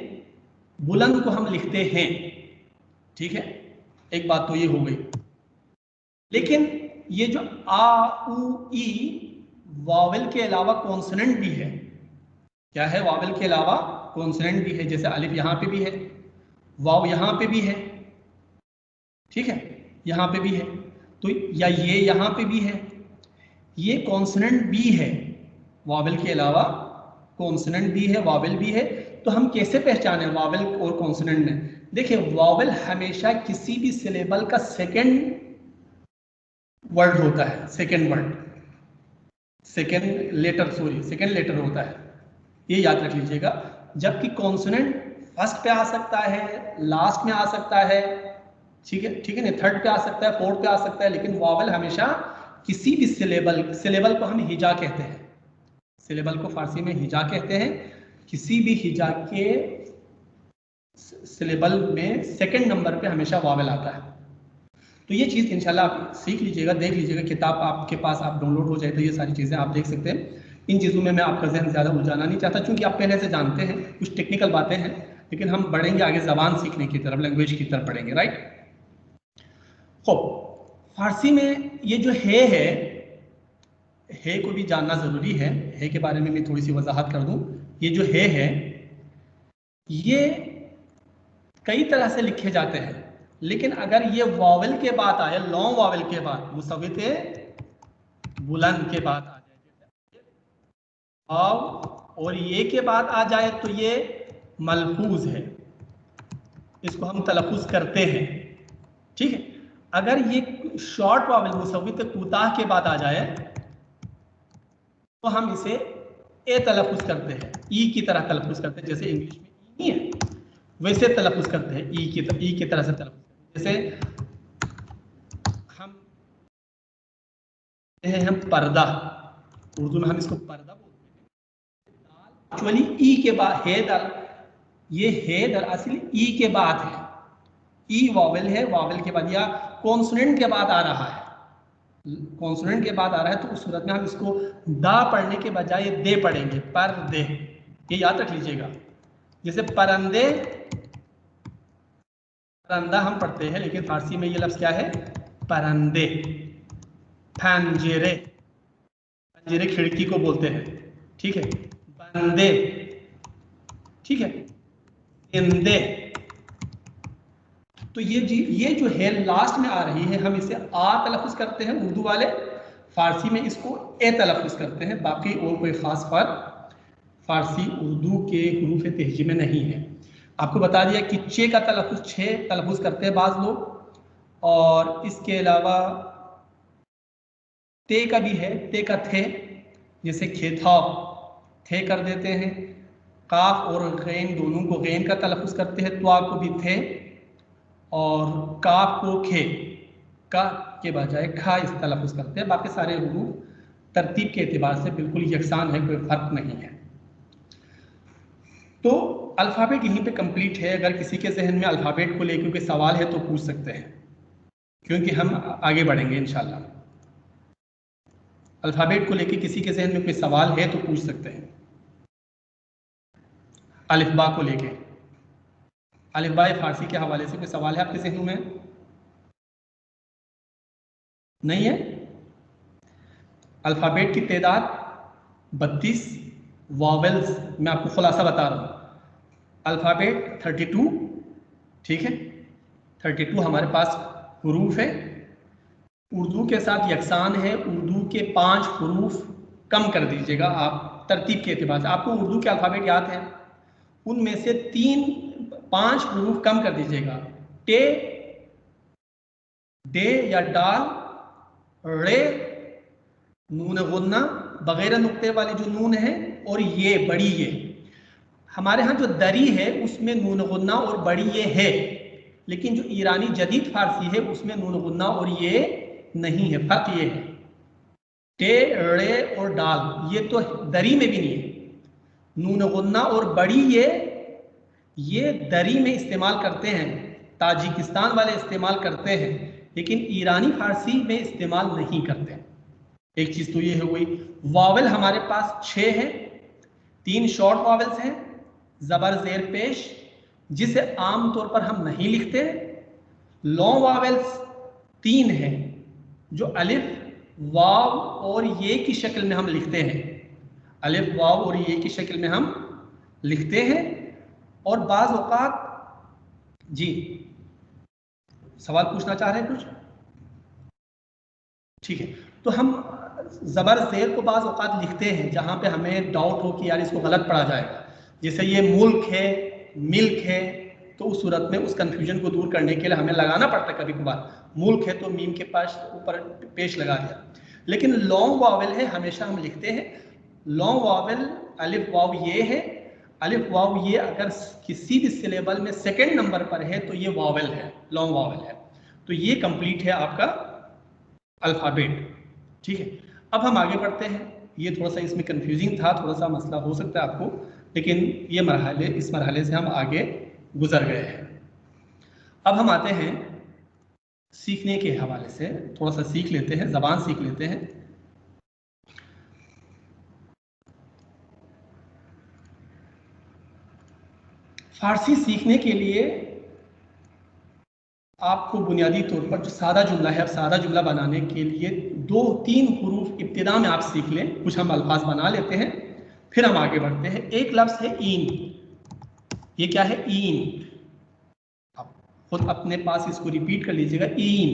बुलंद को हम लिखते हैं, ठीक है। एक बात तो ये हो गई। लेकिन ये जो आ, उ, ई, वॉवेल के अलावा कॉन्सोनेंट भी है। क्या है, वॉवेल के अलावा कॉन्सोनेंट भी है। जैसे अलिफ यहाँ पे भी है, वाव यहाँ पे भी है, ठीक है, यहाँ पे भी है, तो या ये यहाँ पे भी है, ये कॉन्सोनेंट भी है, वावेल के अलावा कॉन्सोनेंट भी है, वावेल भी है। तो हम कैसे पहचाने वावेल और कॉन्सोनेंट में? देखिए, वावेल हमेशा किसी भी सिलेबल का सेकंड वर्ड होता है, सेकंड वर्ड, सेकंड लेटर होता है, ये याद रख लीजिएगा। जबकि कॉन्सोनेंट फर्स्ट पे आ सकता है, लास्ट में आ सकता है, ठीक है ना, थर्ड पे आ सकता है, फोर्थ पे आ सकता है, लेकिन वावेल हमेशा किसी भी सिलेबल को हम हिजा कहते हैं, सिलेबल को फारसी में हिजा कहते हैं। किसी भी हिजा के सिलेबल में सेकंड नंबर पे हमेशा वावेल आता है। तो ये चीज़ इंशाल्लाह आप सीख लीजिएगा, देख लीजिएगा, किताब आपके पास आप डाउनलोड हो जाए तो ये सारी चीज़ें आप देख सकते हैं। इन चीज़ों में मैं आपका जहन ज़्यादा उलझाना नहीं चाहता, क्योंकि आप पहले से जानते हैं, कुछ टेक्निकल बातें हैं, लेकिन हम बढ़ेंगे आगे ज़बान सीखने की तरफ, लैंग्वेज की तरफ बढ़ेंगे, राइट। खूब, फारसी में ये जो है को भी जानना ज़रूरी है के बारे में मैं थोड़ी सी वजाहत कर दूं। ये जो है ये कई तरह से लिखे जाते हैं, लेकिन अगर ये वावेल के बाद आए, लॉन्ग वावेल के बाद, मुसव्विते बुलंद के बाद आ जाए, और ये के बाद आ जाए तो ये मलफूज है, इसको हम तलफ़ुज़ करते हैं, ठीक है। अगर ये शॉर्ट वावेल मुसव्विते कुताह के बाद आ जाए तो हम इसे ए तलफ़ुज़ करते हैं, ई की तरह तलफ़ुज़ करते हैं, जैसे इंग्लिश में ई है वैसे तलफ़ुज़ करते हैं, ई की तरह से तलफ़ुज़। जैसे हम पर्दा, उर्दू में हम इसको पर्दा बोलते हैं। एक्चुअली ई के बाद है दल, ये है दरअसल ई के बाद है, ई वावेल है, वावेल के बाद या कॉन्सोनेंट के बाद आ रहा है, कॉन्सोनेंट के बाद आ रहा है, तो उस सूरत में हम इसको दा पढ़ने के बजाय दे पढ़ेंगे, पर्दे, ये याद रख लीजिएगा। जैसे परंदे, परंदा हम पढ़ते हैं, लेकिन फारसी में ये लफ्ज़ क्या है? परंदे। पंजेरे, पंजेरे खिड़की को बोलते हैं, ठीक है। बंदे, ठीक है। इंदे, तो ये जो है लास्ट में आ रही है, हम इसे आ तलफ़ुज़ करते हैं उर्दू वाले, फारसी में इसको ए तलफ़ुज़ करते हैं। बाकी और कोई ख़ास फ़र्क फारसी उर्दू के हुरूफ तहजी में नहीं है। आपको बता दिया कि चे का तलफ़ुज़ छे तलफ़ुज़ करते हैं बाज़ लोग, और इसके अलावा ते का भी है, ते का थे, जैसे खेथा थे कर देते हैं। काफ और गैन दोनों को गैन का तलफ़ुज़ करते हैं, त्वा को भी थे, और काफ को खे का के बजाय खा इस तलफ़ुज़ करते हैं। बाकी सारे हुरूफ तरतीब के एतबार से बिल्कुल यकसान है, कोई फ़र्क नहीं है। तो अल्फ़ाबेट यहीं पे कंप्लीट है। अगर किसी के जहन में अल्फ़ाबेट को लेकर कोई सवाल है तो पूछ सकते हैं, क्योंकि हम आगे बढ़ेंगे इंशाल्लाह। अल्फ़ाबेट को लेकर किसी के जहन में कोई सवाल है तो पूछ सकते हैं। अलिफ़बा को लेके, अलिफ़बा फारसी के हवाले से कोई सवाल है आपके जहनों में? नहीं है? अल्फ़ाबेट की तादाद 32, वावेल्स मैं आपको खुलासा बता रहा हूँ, अल्फ़ाबेट 32, ठीक है। 32 हमारे पास हुरूफ है, उर्दू के साथ यकसान है। उर्दू के 5 हुरूफ कम कर दीजिएगा आप तरतीब के एतबार से, आपको उर्दू के अल्फ़ाबेट याद है, उनमें से 5 हुरूफ कम कर दीजिएगा। टे, डे या डाल, रे, नून गुन्ना वगैरह नुक्ते वाली जो नून है, और ये बड़ी ये। हमारे यहाँ जो दरी है उसमें नून गुन्ना और बड़ी ये है, लेकिन जो ईरानी जदीद फारसी है उसमें नून गुन्ना और ये नहीं है। फर्क ये है, टे, रे और डाल ये तो दरी में भी नहीं है। नून गुन्ना और बड़ी ये दरी में इस्तेमाल करते हैं, ताजिकिस्तान वाले इस्तेमाल करते हैं, लेकिन ईरानी फारसी में इस्तेमाल नहीं करते। एक चीज़ तो ये हो गई। वावेल हमारे पास 6 है, 3 शॉर्ट वावेल्स हैं, ज़बर ज़ेर पेश, जिसे आमतौर पर हम नहीं लिखते। लॉन्ग वावेल्स 3 हैं, जो अलिफ, वाव और ये की शक्ल में हम लिखते हैं, अलिफ, वाव और ये की शक्ल में हम लिखते हैं। और बाज़ औक़ात, जी सवाल पूछना चाह रहे हैं कुछ? ठीक है, तो हम ज़बर ज़ेर को बाज़ औक़ात लिखते हैं जहाँ पे हमें डाउट हो कि यार इसको गलत पढ़ा जाएगा, जैसे ये मुल्क है, मिल्क है, तो उस सूरत में उस कन्फ्यूजन को दूर करने के लिए हमें लगाना पड़ता है कभी कभार, मुल्क है तो मीम के पास ऊपर पेश लगा दिया। लेकिन लॉन्ग वावेल है हमेशा हम लिखते हैं लॉन्ग वावेल, अलिफ वाव ये है, अलिफ वाव ये अगर किसी भी सिलेबल में सेकंड नंबर पर है तो ये वावेल है, लॉन्ग वावेल है। तो ये कंप्लीट है आपका अल्फ़ाबेट। ठीक है, अब हम आगे बढ़ते हैं। ये थोड़ा सा इसमें कंफ्यूजिंग था, थोड़ा सा मसला हो सकता है आपको, लेकिन ये इस मरहले से हम आगे गुजर गए हैं। अब हम आते हैं सीखने के हवाले से, थोड़ा सा सीख लेते हैं, ज़बान सीख लेते हैं। फारसी सीखने के लिए आपको बुनियादी तौर पर जो सादा जुमला है, अब सादा जुमला बनाने के लिए 2-3 हुरूफ इब्तिदा में आप सीख लें, कुछ हम अल्फाज बना लेते हैं, फिर हम आगे बढ़ते हैं। एक लफ्ज़ है ईन, ये क्या है? ईन। आप खुद अपने पास इसको रिपीट कर लीजिएगा, ईन।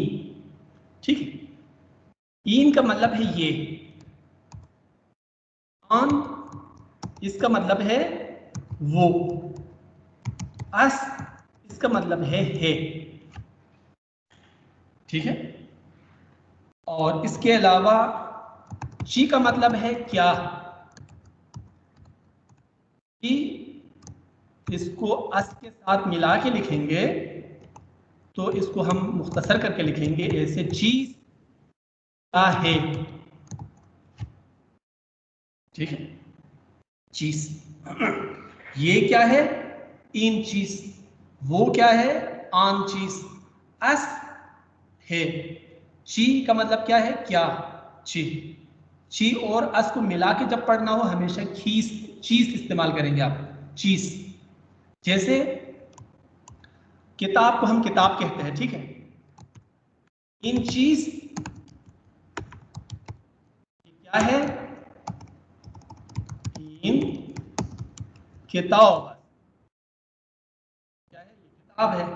ठीक है, ईन का मतलब है ये, आन इसका मतलब है वो, अस इसका मतलब है। ठीक है, और इसके अलावा ची का मतलब है क्या, कि इसको अस के साथ मिला के लिखेंगे तो इसको हम मुख्तसर करके लिखेंगे ऐसे, चीज क्या है। ठीक है, चीज ये क्या है? इन चीज। वो क्या है? आन चीज। अस है। ची का मतलब क्या है? क्या। ची, ची और अस को मिला के जब पढ़ना हो हमेशा खीस चीज इस्तेमाल करेंगे आप, चीज। जैसे किताब को हम किताब कहते हैं, ठीक है, इन चीज क्या है? इन किताब, क्या है? ये किताब है।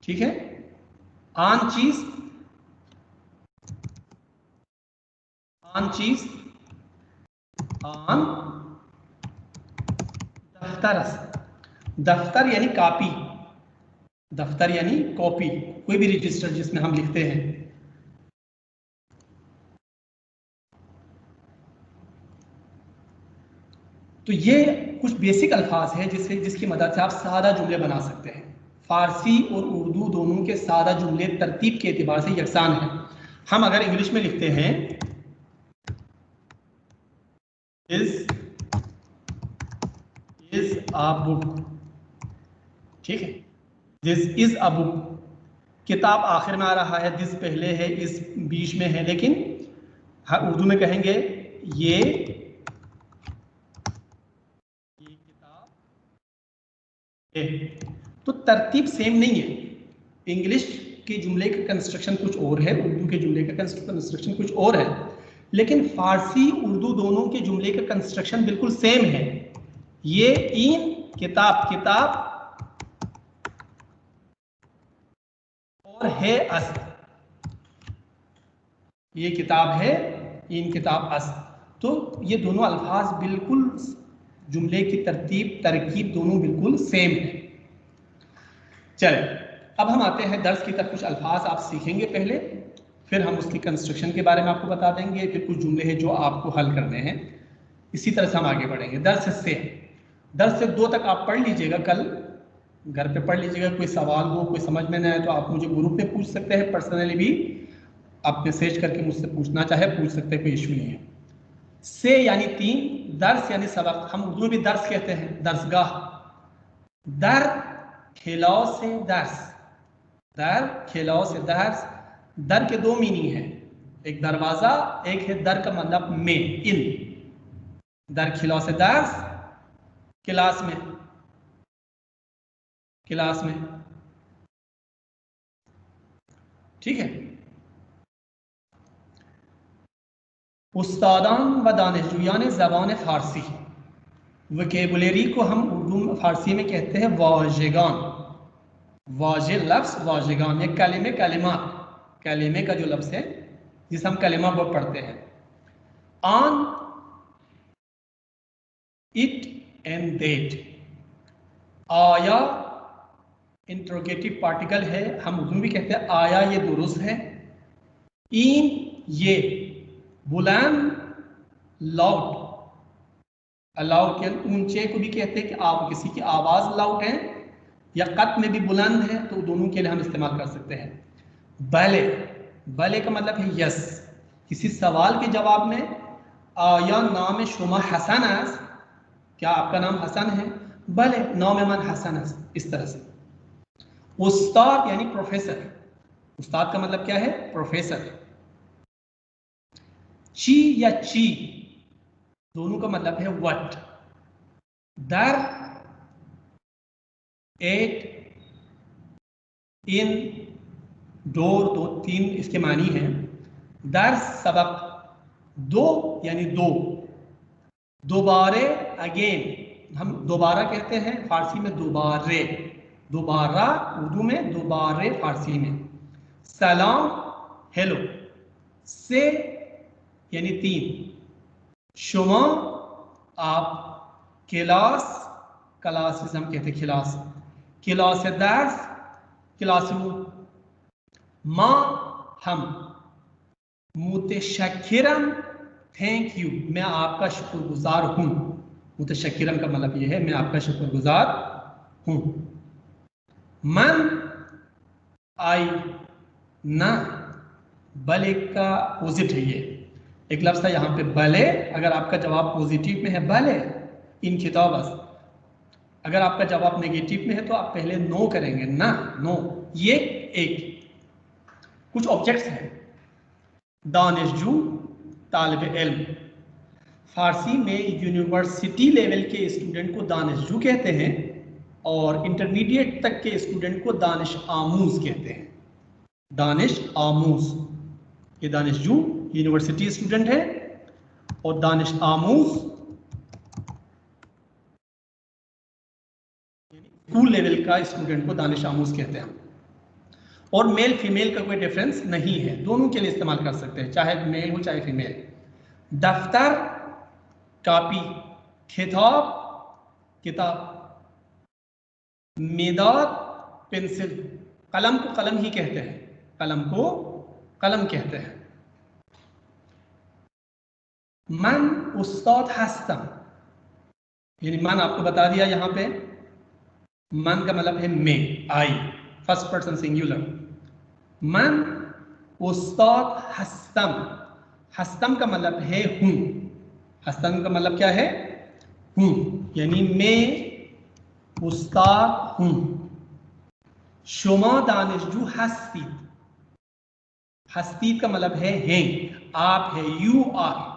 ठीक है, आन चीज, आन चीज, आन दफ्तर, दफ्तर यानी कॉपी, दफ्तर यानी कॉपी, कोई भी रजिस्टर जिसमें हम लिखते हैं। तो ये कुछ बेसिक अल्फाज है जिसकी मदद से आप सादा जुमले बना सकते हैं। फारसी और उर्दू दोनों के सादा जुमले तरतीब के एतबार से यकसान हैं। हम अगर इंग्लिश में लिखते हैं इज अ बुक, ठीक है, दिस इज अ बुक। किताब आखिर में आ रहा है, दिस पहले है, इस बीच में है, लेकिन उर्दू में कहेंगे ये किताब है। तो तरतीब सेम नहीं है, इंग्लिश के जुमले का कंस्ट्रक्शन कुछ और है, उर्दू के जुमले का कंस्ट्रक्शन कुछ और है, लेकिन फारसी उर्दू दोनों के जुमले का कंस्ट्रक्शन बिल्कुल सेम है। ये इन किताब, किताब और है अस, ये किताब है, इन किताब अस। तो ये दोनों अल्फाज बिल्कुल जुमले की तरतीब तरकीब दोनों बिल्कुल सेम है। चले, अब हम आते हैं दर्स की तरफ। कुछ अल्फाज आप सीखेंगे पहले, फिर हम उसकी कंस्ट्रक्शन के बारे में आपको बता देंगे, फिर कुछ जुमले हैं जो आपको हल करने हैं। इसी तरह से हम आगे बढ़ेंगे। दर्स से 2 तक आप पढ़ लीजिएगा, कल घर पे पढ़ लीजिएगा। कोई सवाल हो, कोई समझ में ना आए तो आप मुझे ग्रुप में पूछ सकते हैं, पर्सनली भी आप मैसेज करके मुझसे पूछना चाहे पूछ सकते हैं, कोई इशू नहीं है। से यानी 3, दर्स यानी सबक, हम उर्दू में भी दर्स कहते हैं, दर्सगाह। दर खिलाओ से दर्स, दर खिलाओ से दर्स। दर के 2 मीनिंग है, एक दरवाजा, एक है दर का मतलब में, इन। दर खिलाओ से दर्स, क्लास में, क्लास में। ठीक है, उस्तादान व दानिशजोयान ज़बान फ़ारसी, वोकेबुलरी को हम उर्दू फारसी में कहते हैं वाजेगान। वाजे लफ्स वाजिगान, ये कलिमे कलिमात, कलिमे का जो लफ्स है जिसे हम कलिमा वर्ड पढ़ते हैं। ऑन इट एंड देट, आया इंट्रोगेटिव पार्टिकल है, हम उर्दू भी कहते हैं आया ये दुरुस्त है। इन ये, बुलंद लाउड, अलाउड के ऊंचे को भी कहते हैं कि आप किसी की आवाज लाउड है या कद में भी बुलंद है, तो दोनों के लिए हम इस्तेमाल कर सकते हैं। बले, बले का मतलब है यस, किसी सवाल के जवाब में आया नाम शुमा हसन है, क्या आपका नाम हसन है? बले नाम मन हसन है, इस तरह से। उस्ताद यानी प्रोफेसर, उस्ताद का मतलब क्या है? प्रोफेसर। ची या ची दोनों का मतलब है what. There, at, in, door, दो तीन इसके मानी हैं। दर सबक, दो यानी दो, दोबारे अगेन, हम दोबारा कहते हैं फारसी में दोबारे, दोबारा उर्दू में दोबारे फारसी में। सलाम हेलो, से यानी तीन, शुमा आप, क्लास, क्लासेस हम कहते हैं क्लास, क्लास दर्स, क्लासरूम। माँ हम, मुतशक्किरन थैंक यू, मैं आपका शुक्रगुजार हूँ। मुतशक्किरन का मतलब यह है मैं आपका शुक्रगुजार हूँ। मन आई ना, बले का अपोजिट है ये, एक लफ्ज़ था यहाँ पे बले, अगर आपका जवाब पॉजिटिव में है बले इन खिताबस, अगर आपका जवाब नेगेटिव में है तो आप पहले नो करेंगे, ना नो। ये एक कुछ ऑब्जेक्ट्स हैं। दानिशजू तालिब इल्म, फारसी में यूनिवर्सिटी लेवल के स्टूडेंट को दानिशजू कहते हैं और इंटरमीडिएट तक के स्टूडेंट को दानिश आमूज कहते हैं। दानिश आमूज, ये दानिशजू यूनिवर्सिटी स्टूडेंट है और दानिश आमूज स्कूल लेवल का स्टूडेंट को दानिश आमूज कहते हैं। और मेल फीमेल का कोई डिफरेंस नहीं है, दोनों के लिए इस्तेमाल कर सकते हैं, चाहे मेल हो चाहे फीमेल। दफ्तर कॉपी, खिताब किताब, मिदाद पेंसिल, कलम को कलम ही कहते हैं, कलम को कलम कहते हैं। मन उस्ताद हस्तम, यानी मन आपको बता दिया यहाँ पे, मन का मतलब है मैं, आई, फर्स्ट पर्सन सिंगुलर। मन उस्ताद हस्तम, हस्तम का मतलब है हूँ, हस्तम का मतलब क्या है? हूँ, यानी मैं उस्ताद हूँ। शुमा दानिशजू हस्ती, हस्ती का मतलब है आप है, यू आर।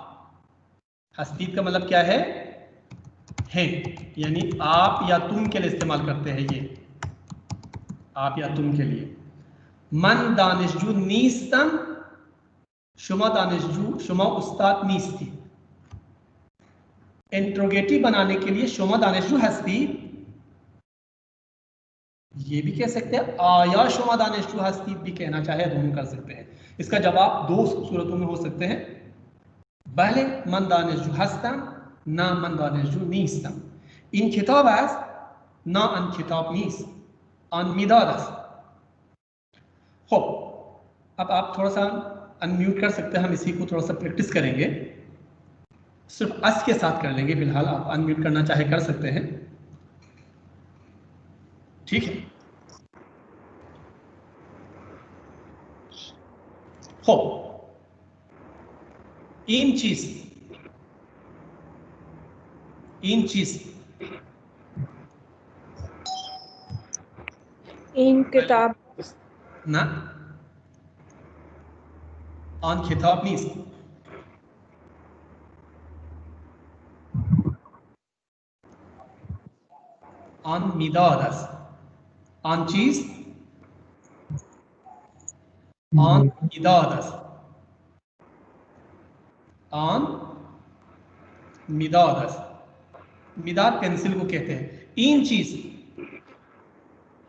हस्ती का मतलब क्या है? यानी आप या तुम के लिए इस्तेमाल करते हैं ये, आप या तुम के लिए। मन दानिशजू नीस्तम, शुमा दानिशजू, शुमा उस्ताद नीस्ती। इंट्रोगेटिव बनाने के लिए शुमा दानिशजू हस्ती, ये भी कह सकते हैं आया शुमा दानिशजू हस्ती भी कहना चाहे दोनों कर सकते हैं। इसका जवाब दो सूरतों में हो सकते हैं, पहले मन दानिशजू हस्तम, ना मन दानिशजू नीस्तम। इन खिताबस, ना अन खिताब नीस, अन मिदादस। हो, अब आप थोड़ा सा अनम्यूट कर सकते हैं, हम इसी को थोड़ा सा प्रैक्टिस करेंगे, सिर्फ अस के साथ कर लेंगे फिलहाल, आप अनम्यूट करना चाहे कर सकते हैं, ठीक है। हो, इन चीज, इन चीज, इन किताब, ना आन खिताब नीस, आन मिदादस, आन चीज, आन मिदादस, आन मिदादस। मिदाद पेंसिल को कहते हैं। इन चीज,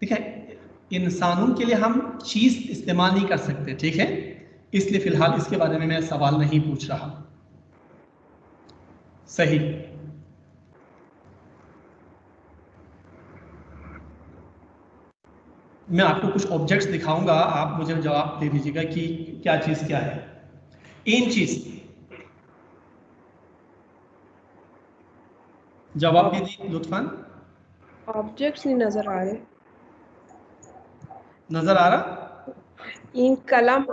देखिए इंसानों के लिए हम चीज़ इस्तेमाल नहीं कर सकते, ठीक है, इसलिए फ़िलहाल इसके बारे में मैं सवाल नहीं पूछ रहा। सही। मैं आपको कुछ ऑब्जेक्ट्स दिखाऊंगा, आप मुझे जवाब दे दीजिएगा कि क्या चीज़ क्या है। इन चीज़ जवाब दीजिए लुत्फान। ऑब्जेक्ट्स नहीं नजर आ रहे। नजर आ रहा? इन कलम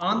आन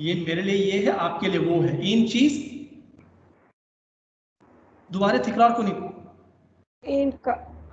ये मेरे लिए ये है, आपके लिए वो है। इन चीज दोबारा तकरार को नहीं।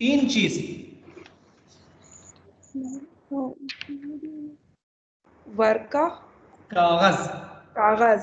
इन चीज वर्का कागज. कागज.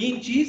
इन चीज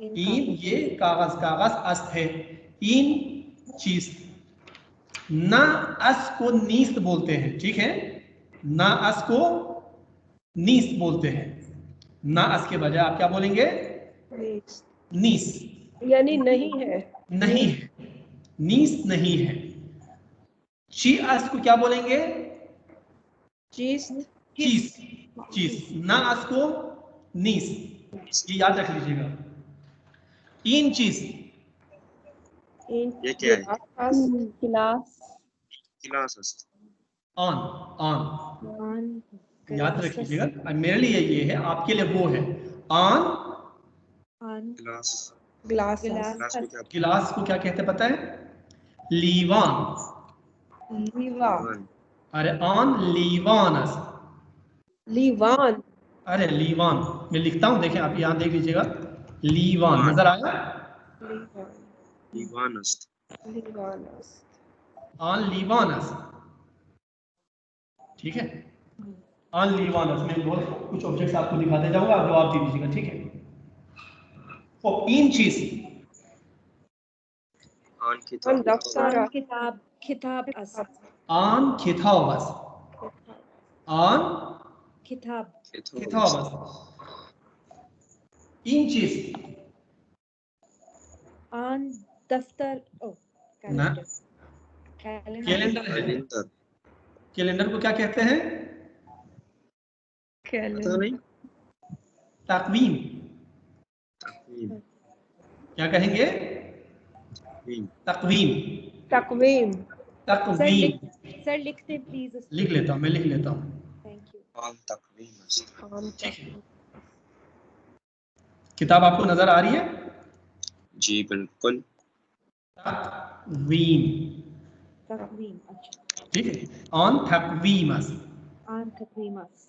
इन ये कागज, कागज अस्त है। इन चीज ना अस को नीस्त बोलते हैं, ठीक है, ना अस को नीस्त बोलते हैं। ना अस के बजाय आप क्या बोलेंगे? नीस, यानी नहीं है। नहीं है, नीस नहीं है। ची अस को क्या बोलेंगे? चीज चीज, चीज। ना अस को नीस, ये याद रख लीजिएगा। इन चीज ये क्या है? गिलास गिलास ऑन, ऑन याद रख लीजिएगा। मेरे लिए ये है, आपके लिए वो है। ऑन गिलास ग्लास गिलास को क्या गिलास को क्या कहते हैं पता है? लीवान। लीवा अरे ऑन लीवानस। लीवान अरे लीवान मैं लिखता हूँ, देखें आप यहाँ देख लीजिएगा। लीवान नजर आया? लीवानस लीवानस ऑन लीवानस, ठीक है। ऑन लीवानस में बहुत कुछ ऑब्जेक्ट्स आपको दिखाते जाऊंगा, आप जवाब दे दीजिएगा, ठीक है। और इन चीज ऑन किताब किताब किताब ऑन खिताबस, ऑन किताब खिताबस। इन चीज ऑन दफ्तर ना कैलेंडर कैलेंडर है। कैलेंडर कैलेंडर को क्या कहते हैं? पता नहीं। तकवीम। तकवीम क्या कहेंगे? तकवीम। तकवीम तकवीम सर लिखते प्लीज। लिख लेता हूँ, मैं लिख लेता हूँ। Thank you. ऑन तकवीम किताब आपको नजर आ रही है? जी बिल्कुल। तकवीम, तकवीम अच्छा ठीक है। ऑन तकवीमस। ऑन तकवीमस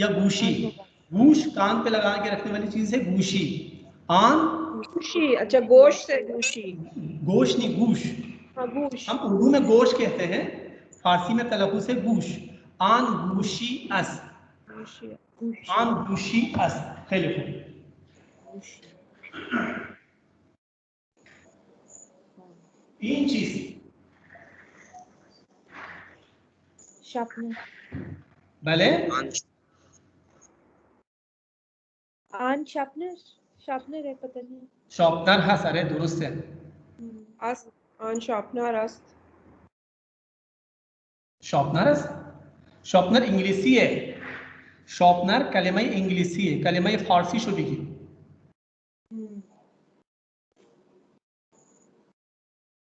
या गूशी। गूश कान पे लगा के रखने वाली चीज है गूशी। ऑन गूशी अच्छा गोश से गूशी गोश नहीं गूश। हाँ गूश हम उर्दू में गोश कहते हैं, फारसी में तलफ़ुज़ है गूश। आन गूशी अस, आन गूशी अस। खैली तीन चीज शार्पनर भले आन शार्पनर शार्पनर है पता नहीं शॉर्पनर हा सर है दुरुस्त है। अस आन शार्पनर अस शॉर्पनर शॉर्पनर इंग्लिशी है। शॉर्पनर कलिमा इंग्लिशी है, कलिमा फारसी शुदगी।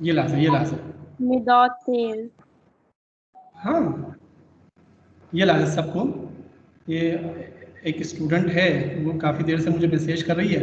ये लाज़े मिदाद तेल हाँ ये लाज़े सबको। ये एक स्टूडेंट है, वो काफ़ी देर से मुझे मैसेज कर रही है।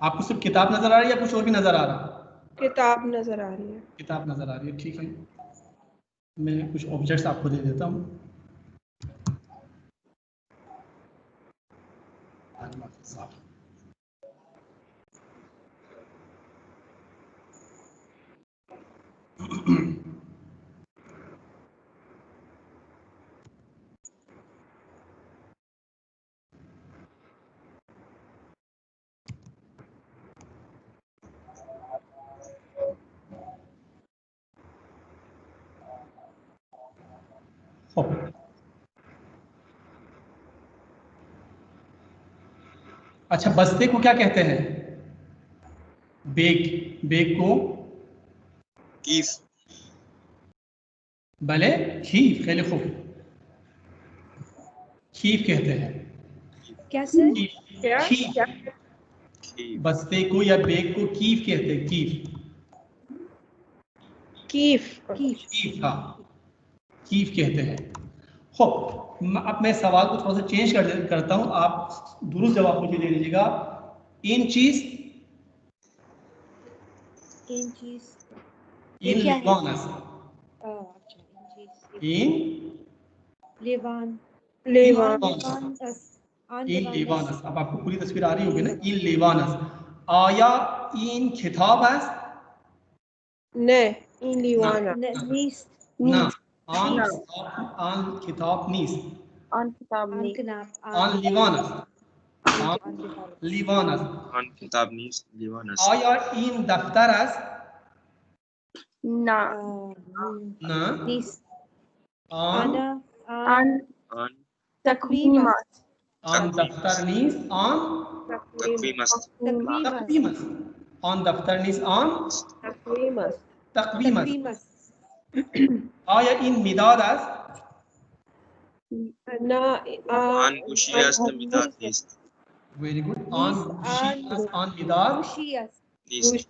आपको सिर्फ किताब नजर आ रही है या कुछ और भी नजर आ रहा है? किताब नजर आ रही है। किताब नजर आ रही है, ठीक है। मैं कुछ ऑब्जेक्ट्स आपको दे देता हूँ। अच्छा, बस्ते को क्या कहते हैं? बेग। बेग को कीफ। भले खीफ खेले खूब खीफ कहते हैं। कैसे? खीफ। बस्ते को या बेग को कीफ कहते हैं। कीफ। कीफ। कीफ, हाँ कीफ कहते हैं। अब मैं सवाल को थोड़ा सा चेंज करता हूँ, आप दुरुस्त जवाब मुझे दे दीजिएगा। इन चीज इन लेवानस। इन लेवानस। अब आपको पूरी तस्वीर आ रही होगी ना? इन लेवानस। आया इन खिताब है? ने इन लीवाना। ना आन किताब नीस। आन किताब नी। आन लीवानस। लीवानस। आन किताब नीस लीवानस। आया इन दफ्तर है? ना ना नीस। आन आन तकवीमत। आन दफ्तर नीस आन तकवीमत। तकवीमत। आन दफ्तर नीस आन तकवीमत। तकवीमत। आया इन मिदाद है? ना आन गुशियस मिदाद नीस। Very good. आन मिदाद नीस।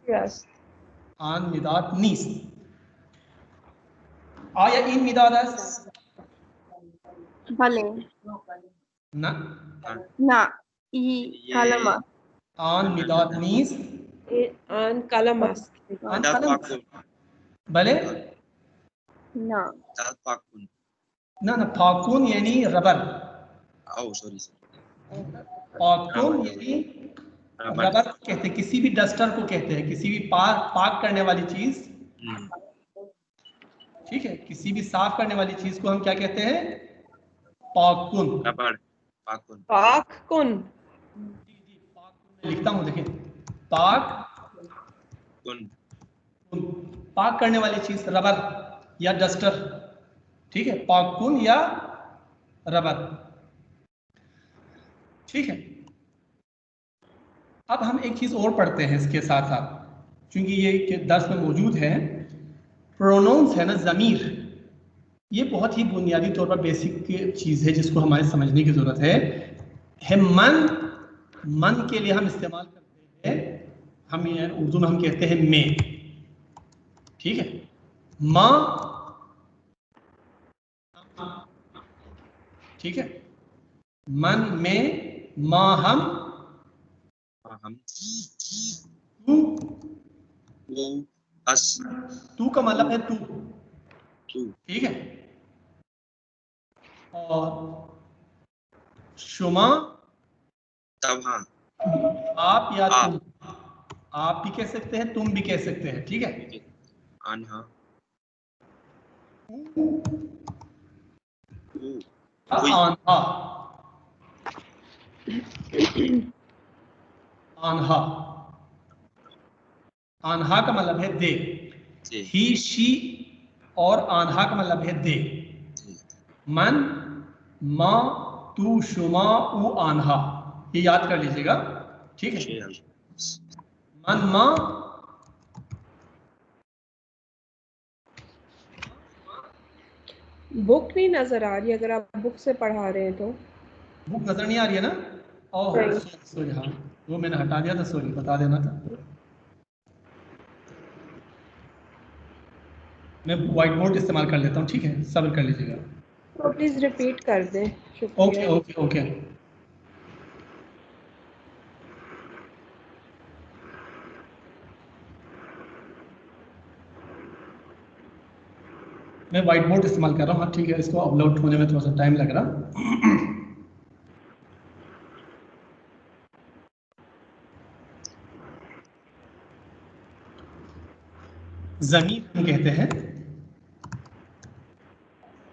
आन मिदाद नीस। आया इन मिदाद है? भले ना ना ई कलमा। आन मिदाद नीस आन कलमस। आन कलम। भले ना पाकुन। ना फाकुन यानी रबर। ओ सॉरी फाकुन यानी रबर कहते हैं, किसी भी डस्टर को कहते हैं, किसी भी पाक करने वाली चीज। ठीक है, किसी भी साफ करने वाली चीज को हम क्या कहते हैं? पाकुन। रबर पाकुन। पाकुन। लिखता हूं, देखिए पाक कुन। पाक करने वाली चीज रबर या डस्टर। ठीक है, पाकुन या रबर। ठीक है, अब हम एक चीज और पढ़ते हैं इसके साथ साथ, क्योंकि ये दर्स में मौजूद है। प्रोनाउंस है ना, ज़मीर, ये बहुत ही बुनियादी तौर पर बेसिक चीज है जिसको हमारे समझने की जरूरत है। मन के लिए हम इस्तेमाल करते हैं, हम उर्दू में हम कहते हैं मैं। ठीक है, माँ। ठीक है, मन में, माँ हम, तू अस। तू का मतलब है तू। ठीक है, और शुमा तब हाँ आप या तुम। आप भी कह सकते हैं, तुम भी कह सकते हैं। ठीक है, आन्हा आन्हा। आन्हा। आन्हा का मतलब है दे। ही शी और आन्हा का मतलब है दे। मन, माँ, तू, शुमा, उ, आन्हा, ये याद कर लीजिएगा। ठीक है, मन, माँ, बुक नहीं नजर आ रही, अगर आप बुक से पढ़ा रहे हैं तो। बुक नजर नहीं आ रही है ना? ओह सॉरी, हाँ वो मैंने हटा दिया था, सॉरी, बता देना था। मैं व्हाइट बोर्ड इस्तेमाल कर लेता हूँ, ठीक है, सब्र कर लीजिएगा। तो प्लीज रिपीट कर दें, ओके शुक्रिया। Okay okay. मैं व्हाइट बोर्ड इस्तेमाल कर रहा हूँ, हाँ ठीक है, इसको अपलोड होने में थोड़ा सा टाइम लग रहा। ज़मीर हम कहते हैं,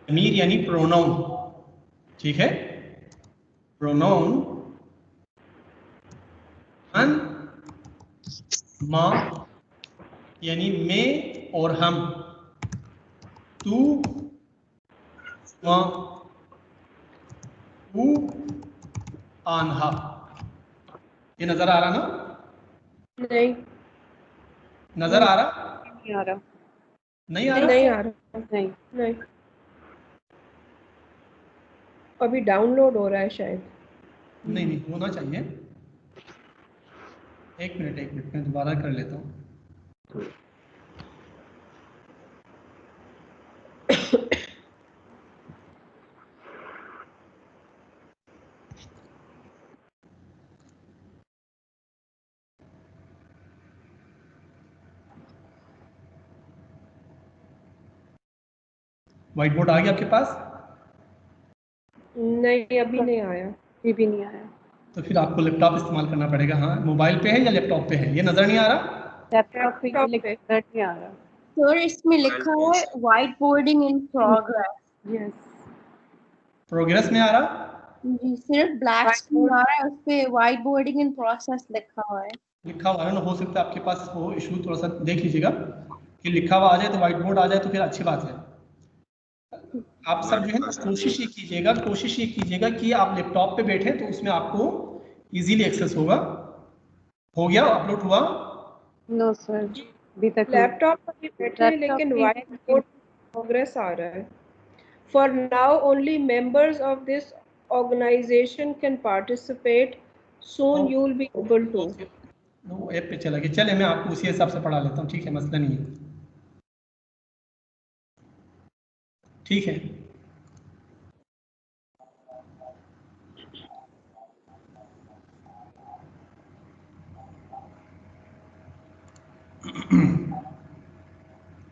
ज़मीर यानी प्रोनाउन, ठीक है। प्रोनाउन अन, माँ यानी मैं और हम, तू, माँ, तू, आन्हा। ये नजर आ रहा ना? नहीं, नजर आ रहा? नहीं आ रहा। नहीं आ रहा? नहीं आ रहा, नहीं। नहीं। अभी डाउनलोड हो रहा है शायद। नहीं नहीं, होना चाहिए। एक मिनट मैं दोबारा कर लेता हूँ। व्हाइट बोर्ड आ गया आपके पास? नहीं, अभी नहीं आया। ये भी नहीं आया। तो फिर आपको लैपटॉप इस्तेमाल करना पड़ेगा। हाँ, मोबाइल पे है या लैपटॉप पे है, ये नजर नहीं आ रहा? लैपटॉप पे लैपटॉप ये पे। नजर नहीं आ रहा। सर इसमें लिखा है white boarding in progress. Yes. Progress में आ रहा? जी, सिर्फ ब्लैक White स्क्रीन board। आ रहा है, उस पे व्हाइट बोर्डिंग इन प्रोसेस लिखा हुआ है। लिखा हुआ है ना, हो सकता है आपके पास वो इशू, थोड़ा सा देख लीजिएगा कि लिखा हुआ आ जाए तो व्हाइट बोर्ड आ जाए तो फिर अच्छी बात है। आप सब जो है ना कोशिश ये कीजिएगा कि आप लैपटॉप पे बैठे तो उसमें आपको इजीली एक्सेस होगा। हो गया, अपलोड हुआ? नो सर, अभी तक नहीं। लैपटॉप पर भी बैठे हैं, लैपटॉप लेकिन पे व्हाइट बोर्ड प्रोग्रेस आ रहा है। For now, only members of this organization can participate. Soon you will be able to. वो ऐप पे चला गया, चले मैं आपको उसी हिसाब से पढ़ा लेता हूँ, ठीक है, मसला नहीं है, ठीक है।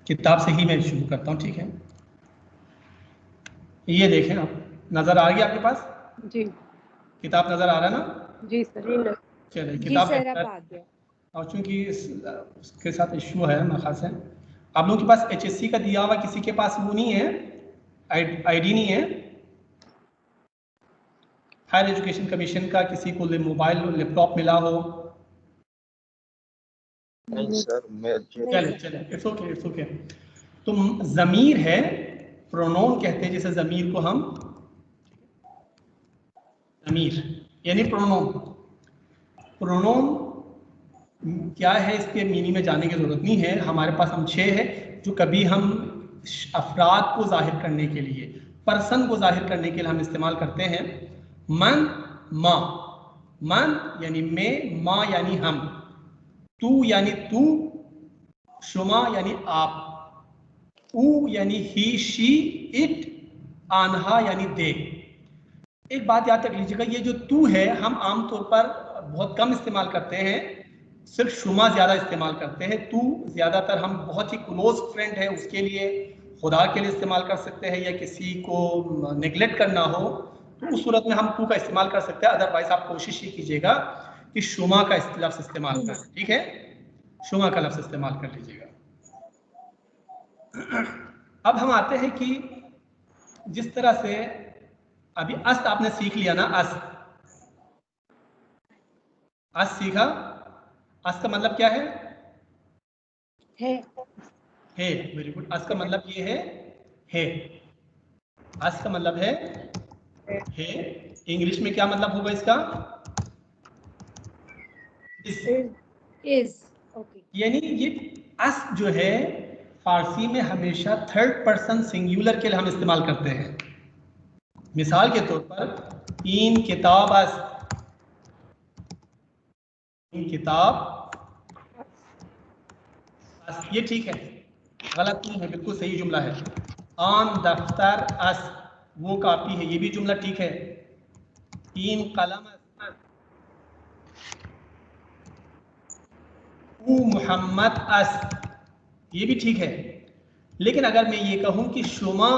किताब से ही मैं शुरू करता हूँ, ठीक है। ये देखें आप, नजर आ गया आपके पास? जी। किताब नजर आ रहा है ना? जी सर। जी नहीं। चलिए, जी किताब सर, अब आ गया। और चूंकि उसके साथ इश्यू है ना खास है, आप लोगों के पास HSC का दिया हुआ किसी के पास वो नहीं है, आईडी नहीं है? हायर एजुकेशन कमीशन का किसी को मोबाइल लैपटॉप मिला हो? नहीं सर, मैं चले इट्स ओके। तो ज़मीर है, प्रोनोन कहते हैं जिसे ज़मीर को हम, ज़मीर यानी प्रोनोन। प्रोनोन क्या है, इसके मीनिंग में जाने की जरूरत नहीं है। हमारे पास हम 6 है जो कभी हम अफराद को जाहिर करने के लिए, पर्सन को जाहिर करने के लिए हम इस्तेमाल करते हैं। मन, माँ। मन यानी मैं, माँ यानी हम, तू यानी तू, शुमा यानी आप, ऊ यानी ही शी इट, आन्हा यानी दे। एक बात याद रख लीजिएगा, ये जो तू है हम आमतौर पर बहुत कम इस्तेमाल करते हैं, सिर्फ शुमा ज़्यादा इस्तेमाल करते हैं। तू ज़्यादातर हम बहुत ही क्लोज फ्रेंड है उसके लिए, खुदा के लिए इस्तेमाल कर सकते हैं, या किसी को नेग्लेक्ट करना हो तो उस सूरत में हम तू का इस्तेमाल कर सकते हैं। अदरवाइज आप कोशिश ये कीजिएगा कि शुमा का लफ्ज़ इस्तेमाल करें, ठीक है, शुमा का लफ्ज़ इस्तेमाल कर लीजिएगा। अब हम आते हैं कि जिस तरह से अभी अस्त आपने सीख लिया ना, अस्त सीखा। अस्त का मतलब क्या है? है, वेरी गुड। अस्त का मतलब ये है। अस्त का मतलब है। इंग्लिश में क्या मतलब होगा इसका? इज। ओके। यानी ये अस्त जो है फारसी में हमेशा थर्ड पर्सन सिंगुलर के लिए हम इस्तेमाल करते हैं। मिसाल के तौर पर इन किताब अस्त, किताब, ये ठीक है, गलत नहीं है, बिल्कुल सही जुमला है। आन दफ्तर अस, वो कापी है, ये भी जुमला ठीक है। तीन कलम मोहम्मद अस, ये भी ठीक है। लेकिन अगर मैं ये कहूं कि शुमा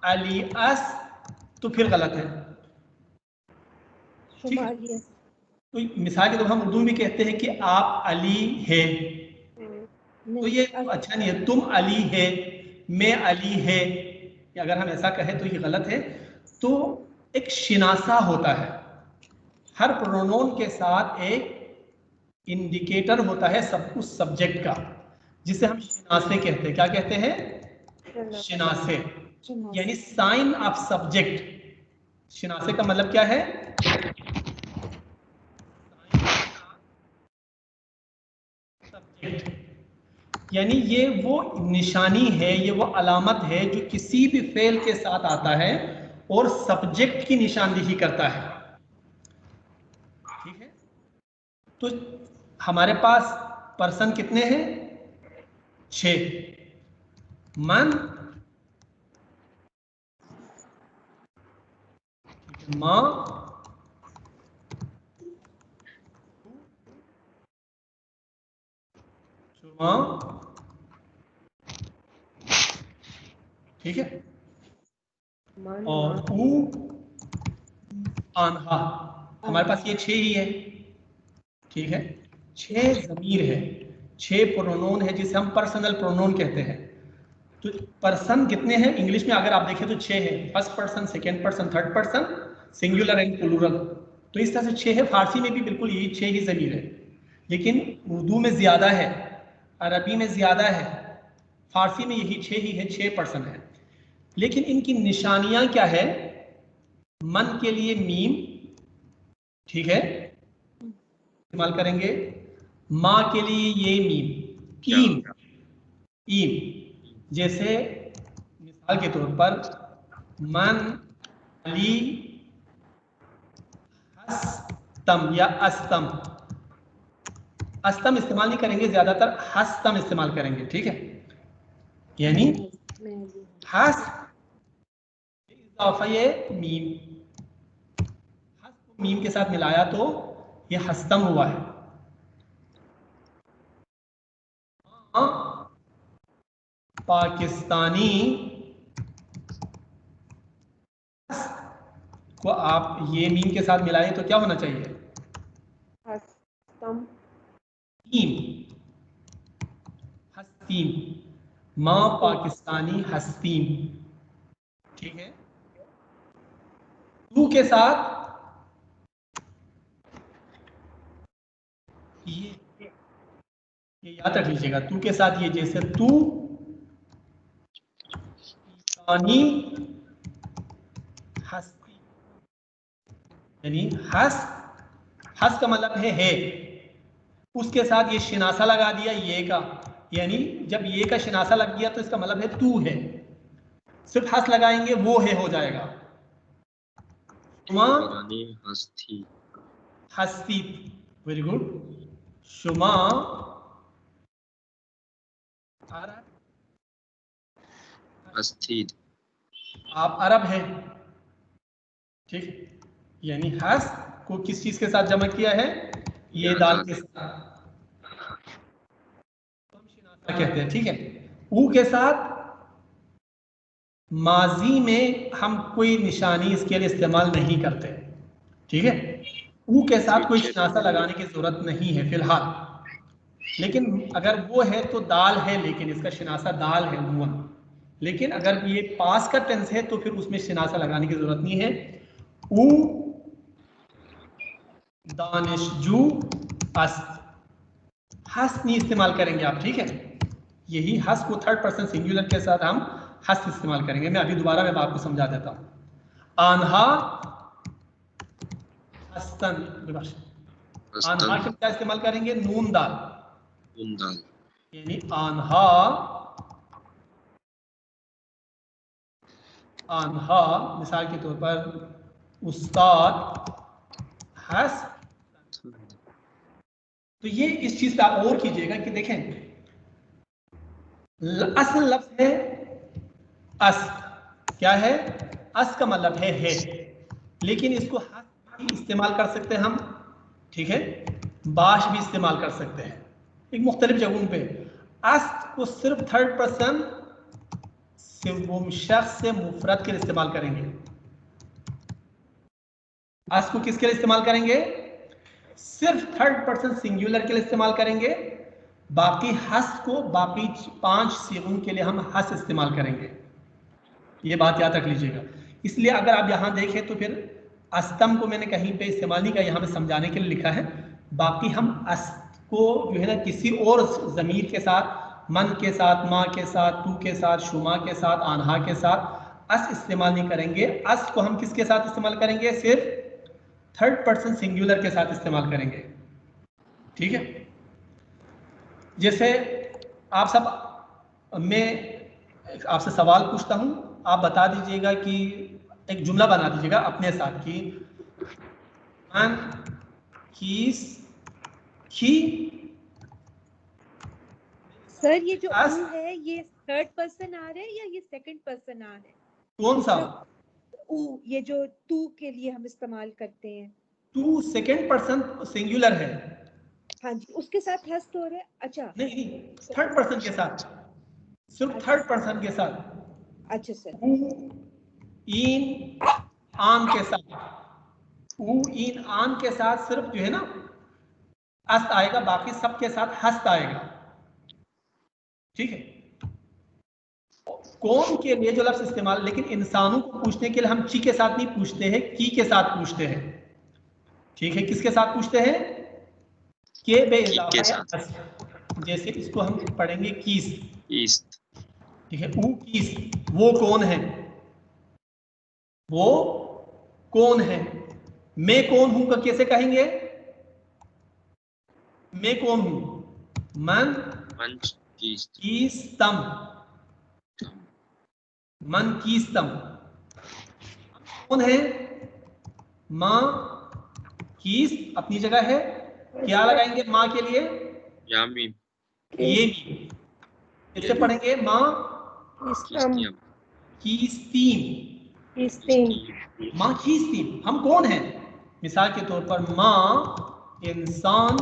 अली अस, तो फिर गलत है। ठीक है? तो मिसाल के तौर हम उर्दू में कहते हैं कि आप अली है, तो ये अच्छा नहीं है। तुम अली है, मैं अली है, अगर हम ऐसा कहें तो ये गलत है। तो एक शिनासा होता है, हर प्रोनोन के साथ एक इंडिकेटर होता है सब कुछ सब्जेक्ट का, जिसे हम शिनासे कहते हैं। क्या कहते हैं? शिनासे, यानी साइन ऑफ सब्जेक्ट। शिनासे का मतलब क्या है? सब्जेक्ट, यानी ये वो निशानी है, ये वो अलामत है जो किसी भी फेल के साथ आता है और सब्जेक्ट की निशानदेही करता है। ठीक है? तो हमारे पास पर्सन कितने हैं? 6। मन, माँ, शुमा, ठीक है, और ऊ, आन्हा। हमारे पास ये 6 ही है। ठीक है, 6 ज़मीर है, 6 प्रोनोन है जिसे हम पर्सनल प्रोनोन कहते हैं। तो पर्सन कितने हैं इंग्लिश में अगर आप देखें तो 6 है, first person, second person, third person, singular and plural. तो इस तरह से 6 है। फारसी में भी बिल्कुल यही 6 ही ज़मीर है, लेकिन उर्दू में ज़्यादा है, अरबी में ज़्यादा है, फारसी में यही 6 ही है, 6 पर्सन है। लेकिन इनकी निशानियां क्या है? मन के लिए मीम, ठीक है, इस्तेमाल करेंगे। माँ के लिए ये मीम, ईम, ईम। जैसे मिसाल के तौर पर मन अली हस्तम या अस्तम, अस्तम इस्तेमाल नहीं करेंगे, ज्यादातर हस्तम इस्तेमाल करेंगे। ठीक है, यानी हस इजाफा मीम, हस को मीम के साथ मिलाया तो ये हस्तम हुआ है। पाकिस्तानी को आप ये मीम के साथ मिलाएं तो क्या होना चाहिए? हस्तम, हस्तीम, माँ पाकिस्तानी हस्तीम। ठीक है, तू के साथ ये याद रख लीजिएगा, तू के साथ ये, जैसे तू पानी हस्ती, यानी हस, हस का मतलब है, उसके साथ ये शिनासा लगा दिया ये का, यानी जब ये का शिनासा लग गया तो इसका मतलब है तू है। सिर्फ हस लगाएंगे वो है हो जाएगा। शुमा हस्ती, हस्ती, वेरी गुड। शुमा अस्थिर, आप अरब हैं। ठीक, यानी हस को किस चीज के साथ जमा किया है? ये दाल के साथ, तो हम शिनासा कहते हैं। ठीक है, ऊ के साथ माजी में हम कोई निशानी इसके लिए इस्तेमाल नहीं करते। ठीक है, ऊ के साथ कोई शिनासा लगाने की जरूरत नहीं है फिलहाल, लेकिन अगर वो है तो दाल है, लेकिन इसका शिनासा दाल है उमूमन। लेकिन अगर ये पास का टेंस है तो फिर उसमें शिनासा लगाने की जरूरत नहीं है। ऊ दानिशजू अस्त, हस नहीं इस्तेमाल करेंगे आप। ठीक है, यही हस को थर्ड पर्सन सिंगुलर के साथ हम हस इस्तेमाल करेंगे। मैं अभी दोबारा मैं आपको समझा देता हूं। आन्हा हस्तन, आन्हा के क्या इस्तेमाल करेंगे? नून दाल, यानी आन्हा, आन्हा मिसाल के तौर पर उस्ताद हस, तो ये इस चीज का और कीजिएगा कि देखें असल लफ्ज है अस, क्या है? अस का मतलब है, लेकिन इसको हस भी इस्तेमाल कर सकते हैं हम, ठीक है, बाश भी इस्तेमाल कर सकते हैं एक मुख्तलिफ जगहों पे। अस को सिर्फ थर्ड पर्सन शख्स से मुफरद के लिए इस्तेमाल करेंगे। अस को किसके लिए इस्तेमाल करेंगे? सिर्फ थर्ड पर्सन सिंगुलर के लिए इस्तेमाल करेंगे। बाकी हस को बाकी 5 सीगों के लिए हम हस इस्तेमाल करेंगे। ये बात याद रख लीजिएगा। इसलिए अगर आप यहां देखें तो फिर अस्तम को मैंने कहीं पे इस्तेमाल नहीं किया, यहां पे समझाने के लिए लिखा है। बाकी हम अस को जो है ना किसी और ज़मीर के साथ, मन के साथ, माँ के साथ, तू के साथ, शुमा के साथ, आन्हा के साथ अस इस्तेमाल नहीं करेंगे। अस को हम किसके साथ इस्तेमाल करेंगे? सिर्फ थर्ड पर्सन सिंगुलर के साथ इस्तेमाल करेंगे, ठीक है। जैसे आप सब, मैं आपसे सवाल पूछता हूं, आप बता दीजिएगा कि एक जुमला बना दीजिएगा अपने साथ कि मन कीस की। सर ये जो ऊ है ये थर्ड पर्सन आ रहा है या ये सेकंड पर्सन आ रहा है? कौन सा? ऊ, ये जो तू के लिए हम इस्तेमाल करते हैं। टू सेकंड पर्सन सिंगुलर है। हाँ जी, उसके साथ हस्त हो रहा है। अच्छा नहीं, थर्ड पर्सन के साथ, सिर्फ थर्ड पर्सन के साथ। अच्छा सर। इन आन के साथ, ऊ इन आन के साथ सिर्फ जो है ना हस्त आएगा, बाकी सबके साथ हस्त आएगा, ठीक है। कौन के लिए जो लफ्ज इस्तेमाल, लेकिन इंसानों को पूछने के लिए हम ची के साथ नहीं पूछते हैं, की के साथ पूछते हैं, ठीक है। किसके साथ पूछते हैं? के बे इजाफा। जैसे इसको हम पढ़ेंगे कीस, ठीक है। ऊ कीस, वो कौन है, वो कौन है। मैं कौन हूं का कैसे कहेंगे? मैं कौन हूं? मन कीस्तम, मन कीस्तम। कौन है? मां कीस अपनी जगह है, क्या लगाएंगे मां के लिए? ये भी कैसे पढ़ेंगे? मां कीस्तीम, मां कीस्तीम। हम कौन हैं? मिसाल के तौर पर मां इंसान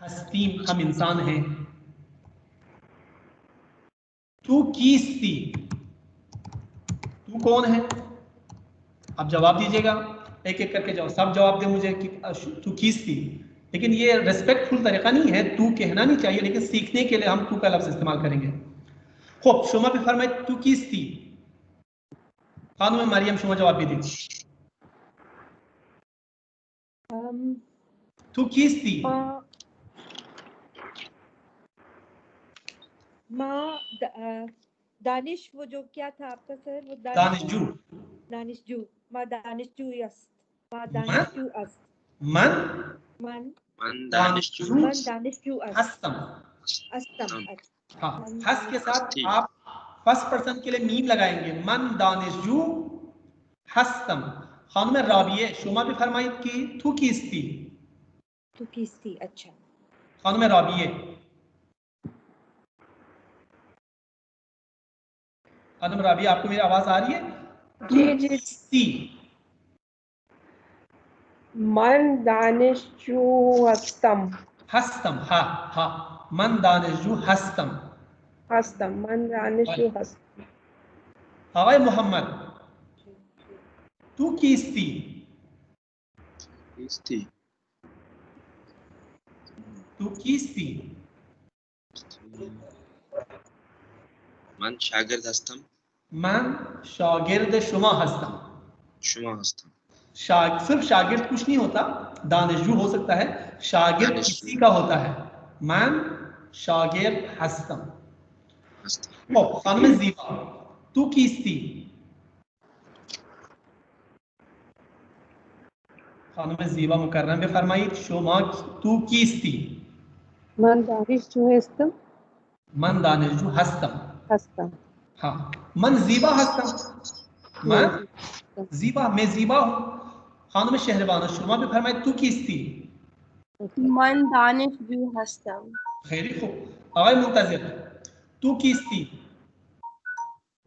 हस्तीम, हम इंसान हैं। तू कीस्ती, तू कौन है? अब जवाब दीजिएगा, एक एक करके जाओ, सब जवाब दे मुझे कि तू कीस्ती। लेकिन ये रेस्पेक्टफुल तरीका नहीं है, तू कहना नहीं चाहिए, लेकिन सीखने के लिए हम तू का लफ्ज इस्तेमाल करेंगे। खूब, शुमा भी फरमाए तू कीस्ती। खानुम मरियम, शुमा जवाब भी दी। तू कीस्ती। दानिश, वो जो क्या था आपका सर? वो दानिशजू, दानिशजू, मां दानिशजू यस, मां दानिशजू अस, मन दानिशजू अस, हस्तम। अच्छा। हाँ, हस के साथ आप फर्स्ट पर्सन के लिए मीम लगाएंगे, मन दानिशजू हस्तम। खानुम राबिये, शुमा भी फरमाई कि तू कीस्ती, तू कीस्ती। अच्छा, खानुम राबिये। खानुम राबिया, आपको मेरी आवाज आ रही है? जी जी। मन दानिशजू हस्तम, हस्तम, हा हा, मन दानिशजू हस्तम, मन दानिशजू हस्तम। हवाई मोहम्मद, तू कीस्ती, तू कीस्ती। मन शागिर्द हस्तम, मन शागिर्द शुमा हस्तम। सिर्फ शागिर्द कुछ नहीं होता, दानिशजू हो सकता है, शागिर्द किसी का होता है। मन शागिर्द हस्तम। खानुम ज़ीबा, तू कीस्ती, खानुम ज़ीबा मुकर्रम में फरमाई शुमा तू कीस्ती, मन दानिशजू हस्तम, मन दानिशजू हस्तम। हाँ, मन ज़ीबा हस्तम, मन ज़ीबा, मैं ज़ीबा हूँ। खानुम शहरबान, शुमा भी फरमाई तू कीस्ती, Man danish ju hastam. खैरी खूब आवाज मुंतजिर तू कीस्ती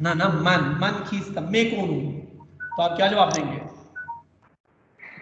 ना ना मन खींचता मैं कौन हूँ तो आप क्या जवाब देंगे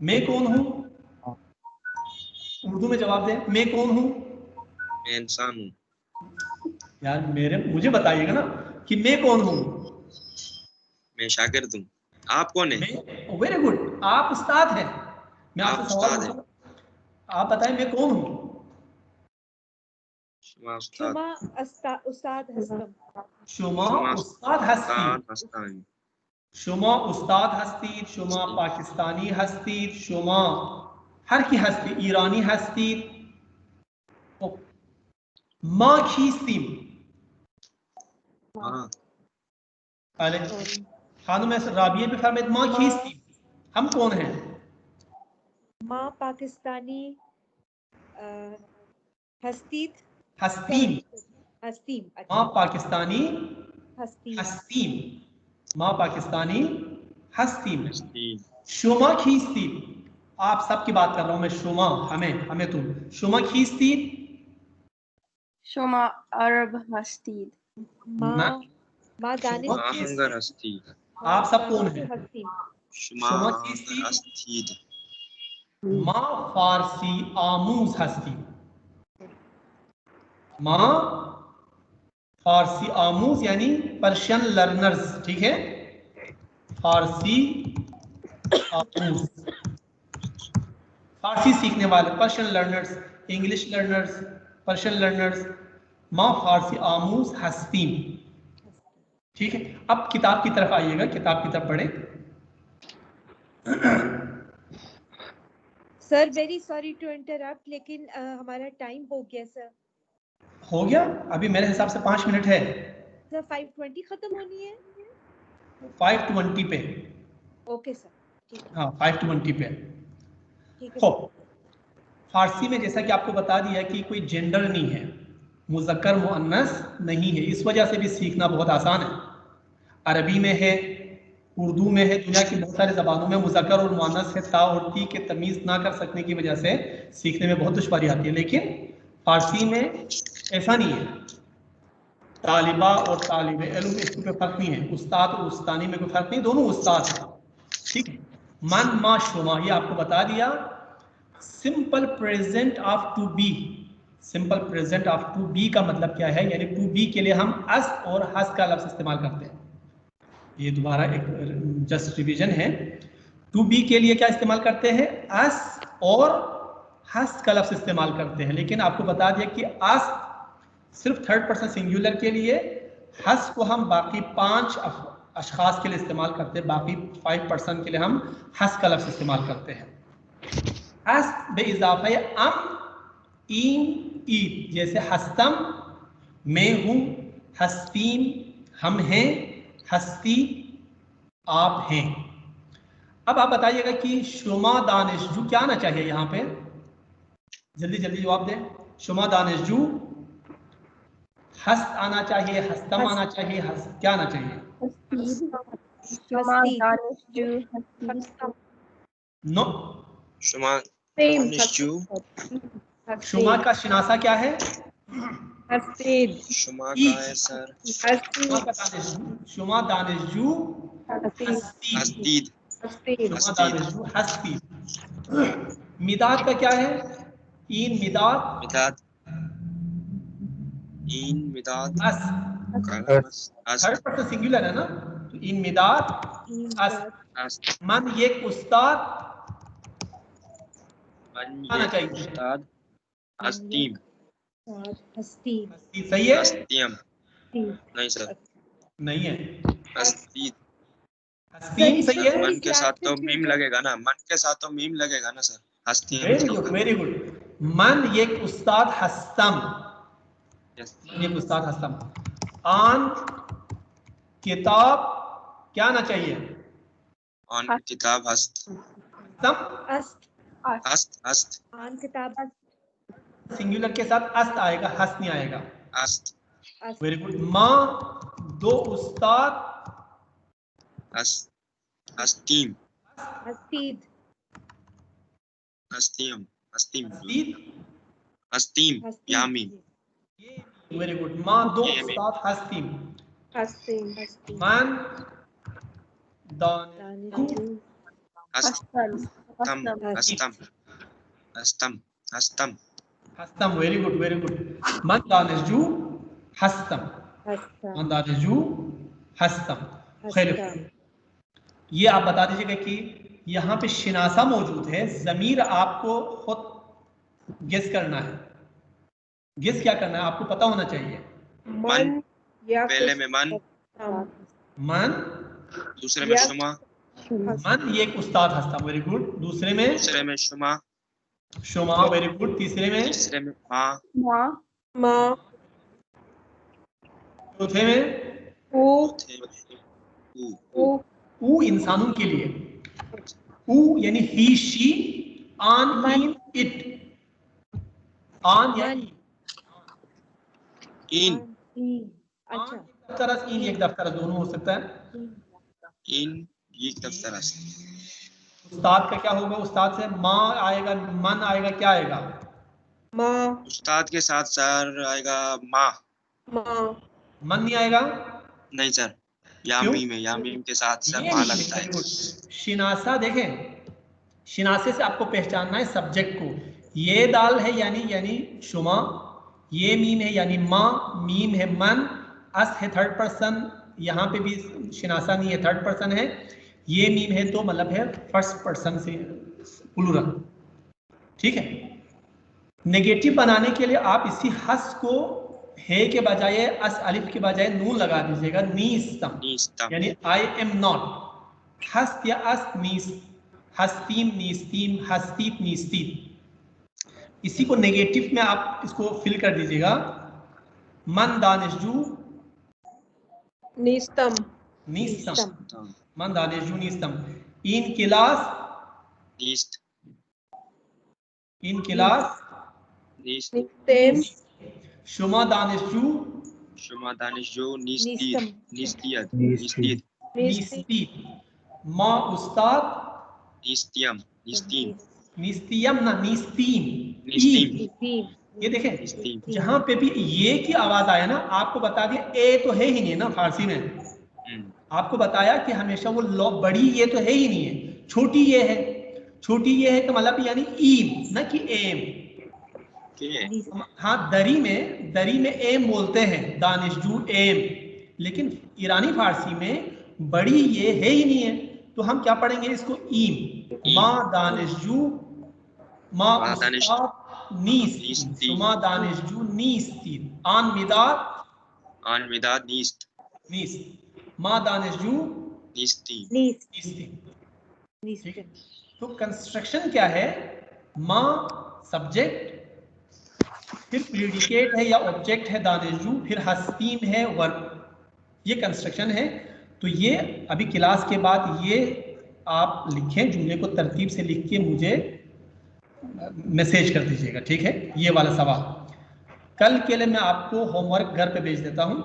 मैं कौन हूँ उर्दू में जवाब दें मैं कौन हूँ मैं इंसान हूँ यार मुझे बताइएगा ना कि मैं कौन हूँ मैं शागिर्द हूँ आप कौन है वेरी गुड आप उस्ताद हैं मैं आप आपसे सवाल उस्ताद हैं। पूछूंगा आप बताएं मैं कौन हूँ शुमा उस्ताद उस्ताद हस्तम शुमा उस्ताद हस्ती हस्तान शुमा उस्ताद हस्ती शुमा पाकिस्तानी हस्ती शुमा हर की हस्ती ईरानी हस्ती माँ खीस्तीम खानों में राबिया भी फरमाइद माँ खीस्तीम हम कौन हैं माँ पाकिस्तानी हस्तीम हस्तीम माँ पाकिस्तानी हस्तीम माँ पाकिस्तानी हस्तीम शुमा खीस्तीम आप सबकी बात कर रहा हूँ मैं शुमा हमें तुम शुमा खीस्तीम Shoma Arab hastid. माँ दानिश हंगर हस्ती आप सब कौन हैं शुमा हस्तीद माँ फारसी आमूज हस्ती माँ फारसी आमूज यानी पर्शियन लर्नर्स ठीक है फारसी आमूज फारसी सीखने वाले Persian learners English learners Persian learners माँ फारसी आमूज हस्तीम ठीक है अब किताब की तरफ आइएगा किताब की तरफ पढ़े sir very sorry to interrupt लेकिन हमारा टाइम हो गया सर हो गया अभी मेरे हिसाब से 5 मिनट है सर 5:20 खत्म होनी है 5:20 पे ओके सर ठीक है हाँ 5:20 पे ठीक है हो फारसी में जैसा कि आपको बता दिया कि कोई जेंडर नहीं है मुज़क्कर मुअन्नस नहीं है इस वजह से भी सीखना बहुत आसान है अरबी में है उर्दू में है दुनिया की बहुत सारी ज़बानों में मुज़क्कर और मुअन्नस है ता और ती के तमीज़ ना कर सकने की वजह से सीखने में बहुत दुश्वारी आती है लेकिन फारसी में ऐसा नहीं है तालिबा और तालिब इल्म इसमें कोई फ़र्क नहीं है उस्ताद और उस्तानी में कोई फ़र्क नहीं दोनों उस्ताद हैं ठीक है मन मा शुमा ये आपको बता दिया simple present of to be simple present of to be का मतलब क्या है यानी टू बी के लिए हम अस और हस का लफ्ज़ इस्तेमाल करते हैं ये दोबारा एक जस्ट रिवीजन है टू बी के लिए क्या इस्तेमाल करते हैं अस और हस का लफ्ज़ इस्तेमाल करते हैं लेकिन आपको बता दिया कि अस सिर्फ थर्ड पर्सन सिंगुलर के लिए हस को हम बाकी 5 अशखास के लिए इस्तेमाल करते हैं बाकी 5 पर्सन के लिए हम हस का लफ्ज़ इस्तेमाल करते हैं हस बे इजाफे अम ईन ईद जैसे हस्तम मैं हूँ हस्तीम हम हैं हस्ती आप हैं अब आप बताइएगा कि शुमा दानिशजू क्या आना चाहिए यहाँ पे जल्दी जल्दी जवाब दें शुमा दानिशजू हस्त आना चाहिए हस्तम आना चाहिए क्या आना चाहिए Shoma danish ju hastid. No शुमा दानिशजू शुमा का शिनासा क्या है हस्तीद शुमा का है सर शुमा दानिशजू हस्तीद शुमा दानिशजू हस्ती मिदाद का क्या है इन मिदाद मिदाद इन मिदाद अस अस थर्ड पर्सन सिंगुलर है ना तो इन मिदाद अस अस मन ये उस्ताद मन आना ये चाहिए उस्ताद हस्तीम हस्तीम सही है हस्तीम नहीं सर नहीं है हस्तीद हस्तीम सही है मन के साथ तो मीम लगेगा ना मन के साथ तो मीम लगेगा ना सर हस्तीम वेरी गुड मन ये उस्ताद हस्तम यस ये उस्ताद हस्तम आन किताब क्या आना चाहिए ऑन किताब हस्त हस्तम अस्त अस्त आन किताब सिंगुलर के साथ अस्त आएगा, हस्त नहीं आएगा। अस्त वेरी गुड। माँ दो उस्ताद अस्त अस्तीम हसीद अस्तीम अस्तीम हसीद। अस्तीम यामीन। Very good. माँ दो ये भी। उस्ताद हस्तीम। हस्तीम मन दानिशजू अस्तम अस्तम अस्तम अस्तम हस्तम। Very good very good. मन दानिशजू हस्तम। मन दानिशजू हस्तम। खैर, ये आप बता दीजिएगा कि यहाँ पे शिनासा मौजूद है, जमीर आपको खुद गेस करना है। गेस क्या करना है आपको पता होना चाहिए। मन या पहले में मन, मन, दूसरे में या- शुमा, मन ये एक उस्ताद हस्ता। Very good. दूसरे में दूसरे में शुमा, शुमा। Very good. तीसरे में, तीसरे में माँ, माँ, चौथे में ऊ, चौथे में ऊ, ऊ, ऊ इंसानों के लिए। ऊ यानी ही शी, आन इन इट, आन या मन। इन अच्छा, दफ्तरस, इन एक दफ्तरस, दोनों हो सकता है। इन ये दफ्तर अस्त। उस्ताद का क्या होगा? उस्ताद से माँ आएगा, मन आएगा, क्या आएगा? माँ, उस्ताद के साथ सर आएगा माँ, माँ, मन नहीं आएगा। नहीं सर, यामीम है, यामीम के साथ सर ये माँ नहीं लगता है। शिनासा देखें, शिनासे से आपको पहचानना है सब्जेक्ट को। ये दाल है यानी शुमा, ये मीम है यानी माँ, मीम है मन, अस है थर्ड पर्सन, यहाँ पे भी शिनासा नहीं है, थर्ड पर्सन है। ये मीम है तो मतलब है फर्स्ट पर्सन से प्लूरल। ठीक है। नेगेटिव बनाने के लिए आप इसी हस को है के बजाय, अस अलिफ के बजाय नून लगा दीजिएगा, नीस्तम, नीस्तम, यानी आई एम नॉट। हस्त या अस्त, नीस, हस्तीम, नीस्तीम, हस्तीत, नीस्तीत। इसी को नेगेटिव में आप इसको फिल कर दीजिएगा। मन दानिशजू नीस्तम, नीस्तम, मन दानिशजू नीस्तम। इन किलास, नीस्त, इन किलास, नीस्त, नीस्तेम, शुमा दानिशजू शुमा दानिशजो, नीस्तीर, नीस्तम। नीस्तियत, नीस्ती। नीस्तीर, नीस्ती, नीस्ती। माँ उस्ताद, नीस्तियम, नीस्तीम, निस्तियम ना नीस्तीम। नीस्तीम, ये देखें, नीस्तीम। जहां पे भी ये की आवाज आया ना, आपको बता दिया ए तो है ही नहीं ना फारसी में। आपको बताया कि हमेशा वो लो बड़ी ये तो है ही नहीं है, छोटी ये है। छोटी ये है तो मतलब यानी ईम ना कि एम। हाँ, दरी में एम बोलते हैं, दानिशजू एम। लेकिन ईरानी फारसी में बड़ी ये है ही नहीं है, तो हम क्या पढ़ेंगे इसको? ईम। माँ दानिशजू, माँ उस्ताद नीस्तीन, शुमा दानिशजू नीस्तीन, आन मिदाद, आन मिदाद, नीस्त, नीस्त, माँ दानिशजू नीस्तीम। नीस्तीन। ठीक है। तो कंस्ट्रक्शन क्या है? माँ सब्जेक्ट, फिर प्रीडिकेट है या ऑब्जेक्ट है दानिशजू, फिर हस्तीम है वर्ब। ये कंस्ट्रक्शन है। तो ये अभी क्लास के बाद ये आप लिखें, जुमले को तरतीब से लिख के मुझे मैसेज कर दीजिएगा। ठीक है। ये वाला सवाल कल के लिए मैं आपको होमवर्क घर पे भेज देता हूं।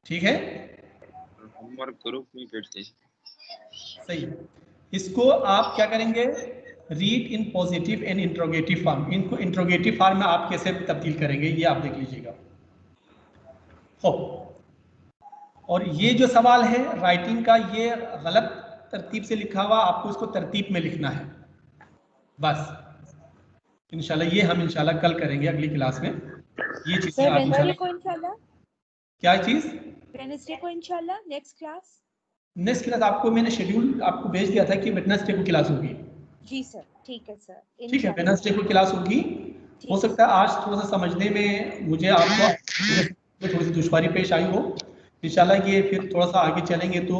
ठीक है। होमवर्क ग्रुप में भेजते हैं। सही। इसको आप क्या करेंगे? Read in positive and interrogative form. इनको इंट्रोगेटिव फॉर्म में आप कैसे तब्दील करेंगे ये आप देख लीजिएगा। हो, और ये जो सवाल है राइटिंग का, ये गलत तरतीब से लिखा हुआ, आपको इसको तरतीब में लिखना है बस। इंशाल्लाह ये हम इंशाल्लाह कल करेंगे अगली क्लास में। ये चीज़ सर आप वेडनेसडे को इंशाल्लाह, इंशाल्लाह, क्या चीज़? वेडनेसडे को इंशाल्लाह नेक्स्ट क्लास। नेक्स्ट क्लास आपको मैंने शेड्यूल आपको भेज दिया था कि वेडनेसडे को क्लास होगी। जी सर, ठीक है सर, ठीक है, इंशाल्लाह। वेडनेसडे को क्लास होगी। हो सकता है आज थोड़ा सा समझने में मुझे आपको थोड़ी सी दुश्वारी पेश आई हो। इंशाल्लाह ये फिर थोड़ा सा आगे चलेंगे तो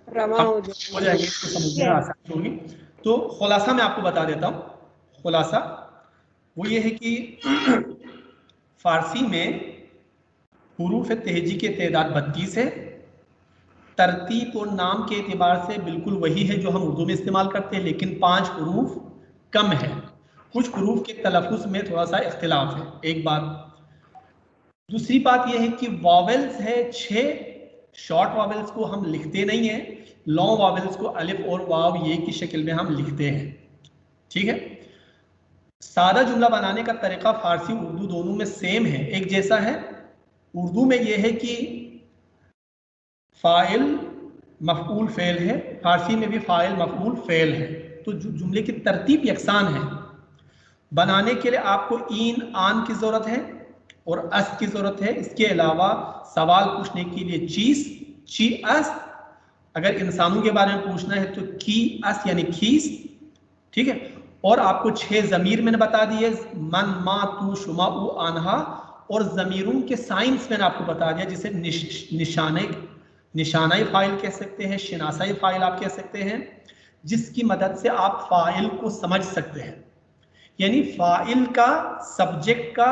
रमा हो हो जाएगी, इसको समझने में आसानी होगी। तो खुलासा मैं आपको बता देता हूँ। खुलासा वो ये है कि फारसी में हुरूफ तेहजी के तादाद 32 है। तरतीब और नाम के एतबार से बिल्कुल वही है जो हम उर्दू में इस्तेमाल करते हैं, लेकिन 5 हरूफ कम है। कुछ हरूफ के तलफ़ुज़ में थोड़ा सा इख्तिलाफ है, एक बात। दूसरी बात यह है कि वॉवेल्स है 6 शॉर्ट वॉवेल्स को हम लिखते नहीं हैं, लॉन्ग वॉवेल्स को अलिफ और वाव ये की शक्ल में हम लिखते हैं। ठीक है। सादा जुमला बनाने का तरीका फारसी उर्दू दोनों में सेम है, एक जैसा है। उर्दू में यह है कि फ़ाइल मफ़ऊल फ़ेल है, फारसी में भी फ़ाइल मफ़ऊल फ़ेल है, तो जुमले की तरतीब यकसान है। बनाने के लिए आपको इन आन की ज़रूरत है और अस की ज़रूरत है। इसके अलावा सवाल पूछने के लिए चीज़, ची अस। अगर इंसानों के बारे में पूछना है तो की अस यानी खीस। ठीक है। और आपको 6 ज़मीर मैंने बता दिए, मन, मा, तू, शुमा, उ, आनहा। और ज़मीरों के साइंस मैंने आपको बता दिया, जिसे निशानाई फ़ाइल कह सकते हैं, शिनासाई फ़ाइल आप कह सकते हैं, जिसकी मदद से आप फ़ाइल को समझ सकते हैं। यानी फ़ाइल का, सब्जेक्ट का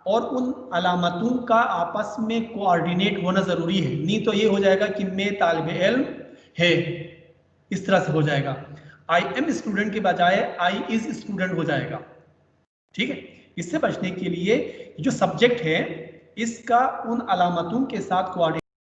और उन अलामतों का आपस में कोऑर्डिनेट होना ज़रूरी है। नहीं तो ये हो जाएगा कि मैं तालिब इल्म है, इस तरह से हो जाएगा। आई एम स्टूडेंट के बजाय आई इज स्टूडेंट हो जाएगा। ठीक है। इससे बचने के लिए जो सब्जेक्ट है इसका उन अलामतों के साथ कोऑर्डिनेट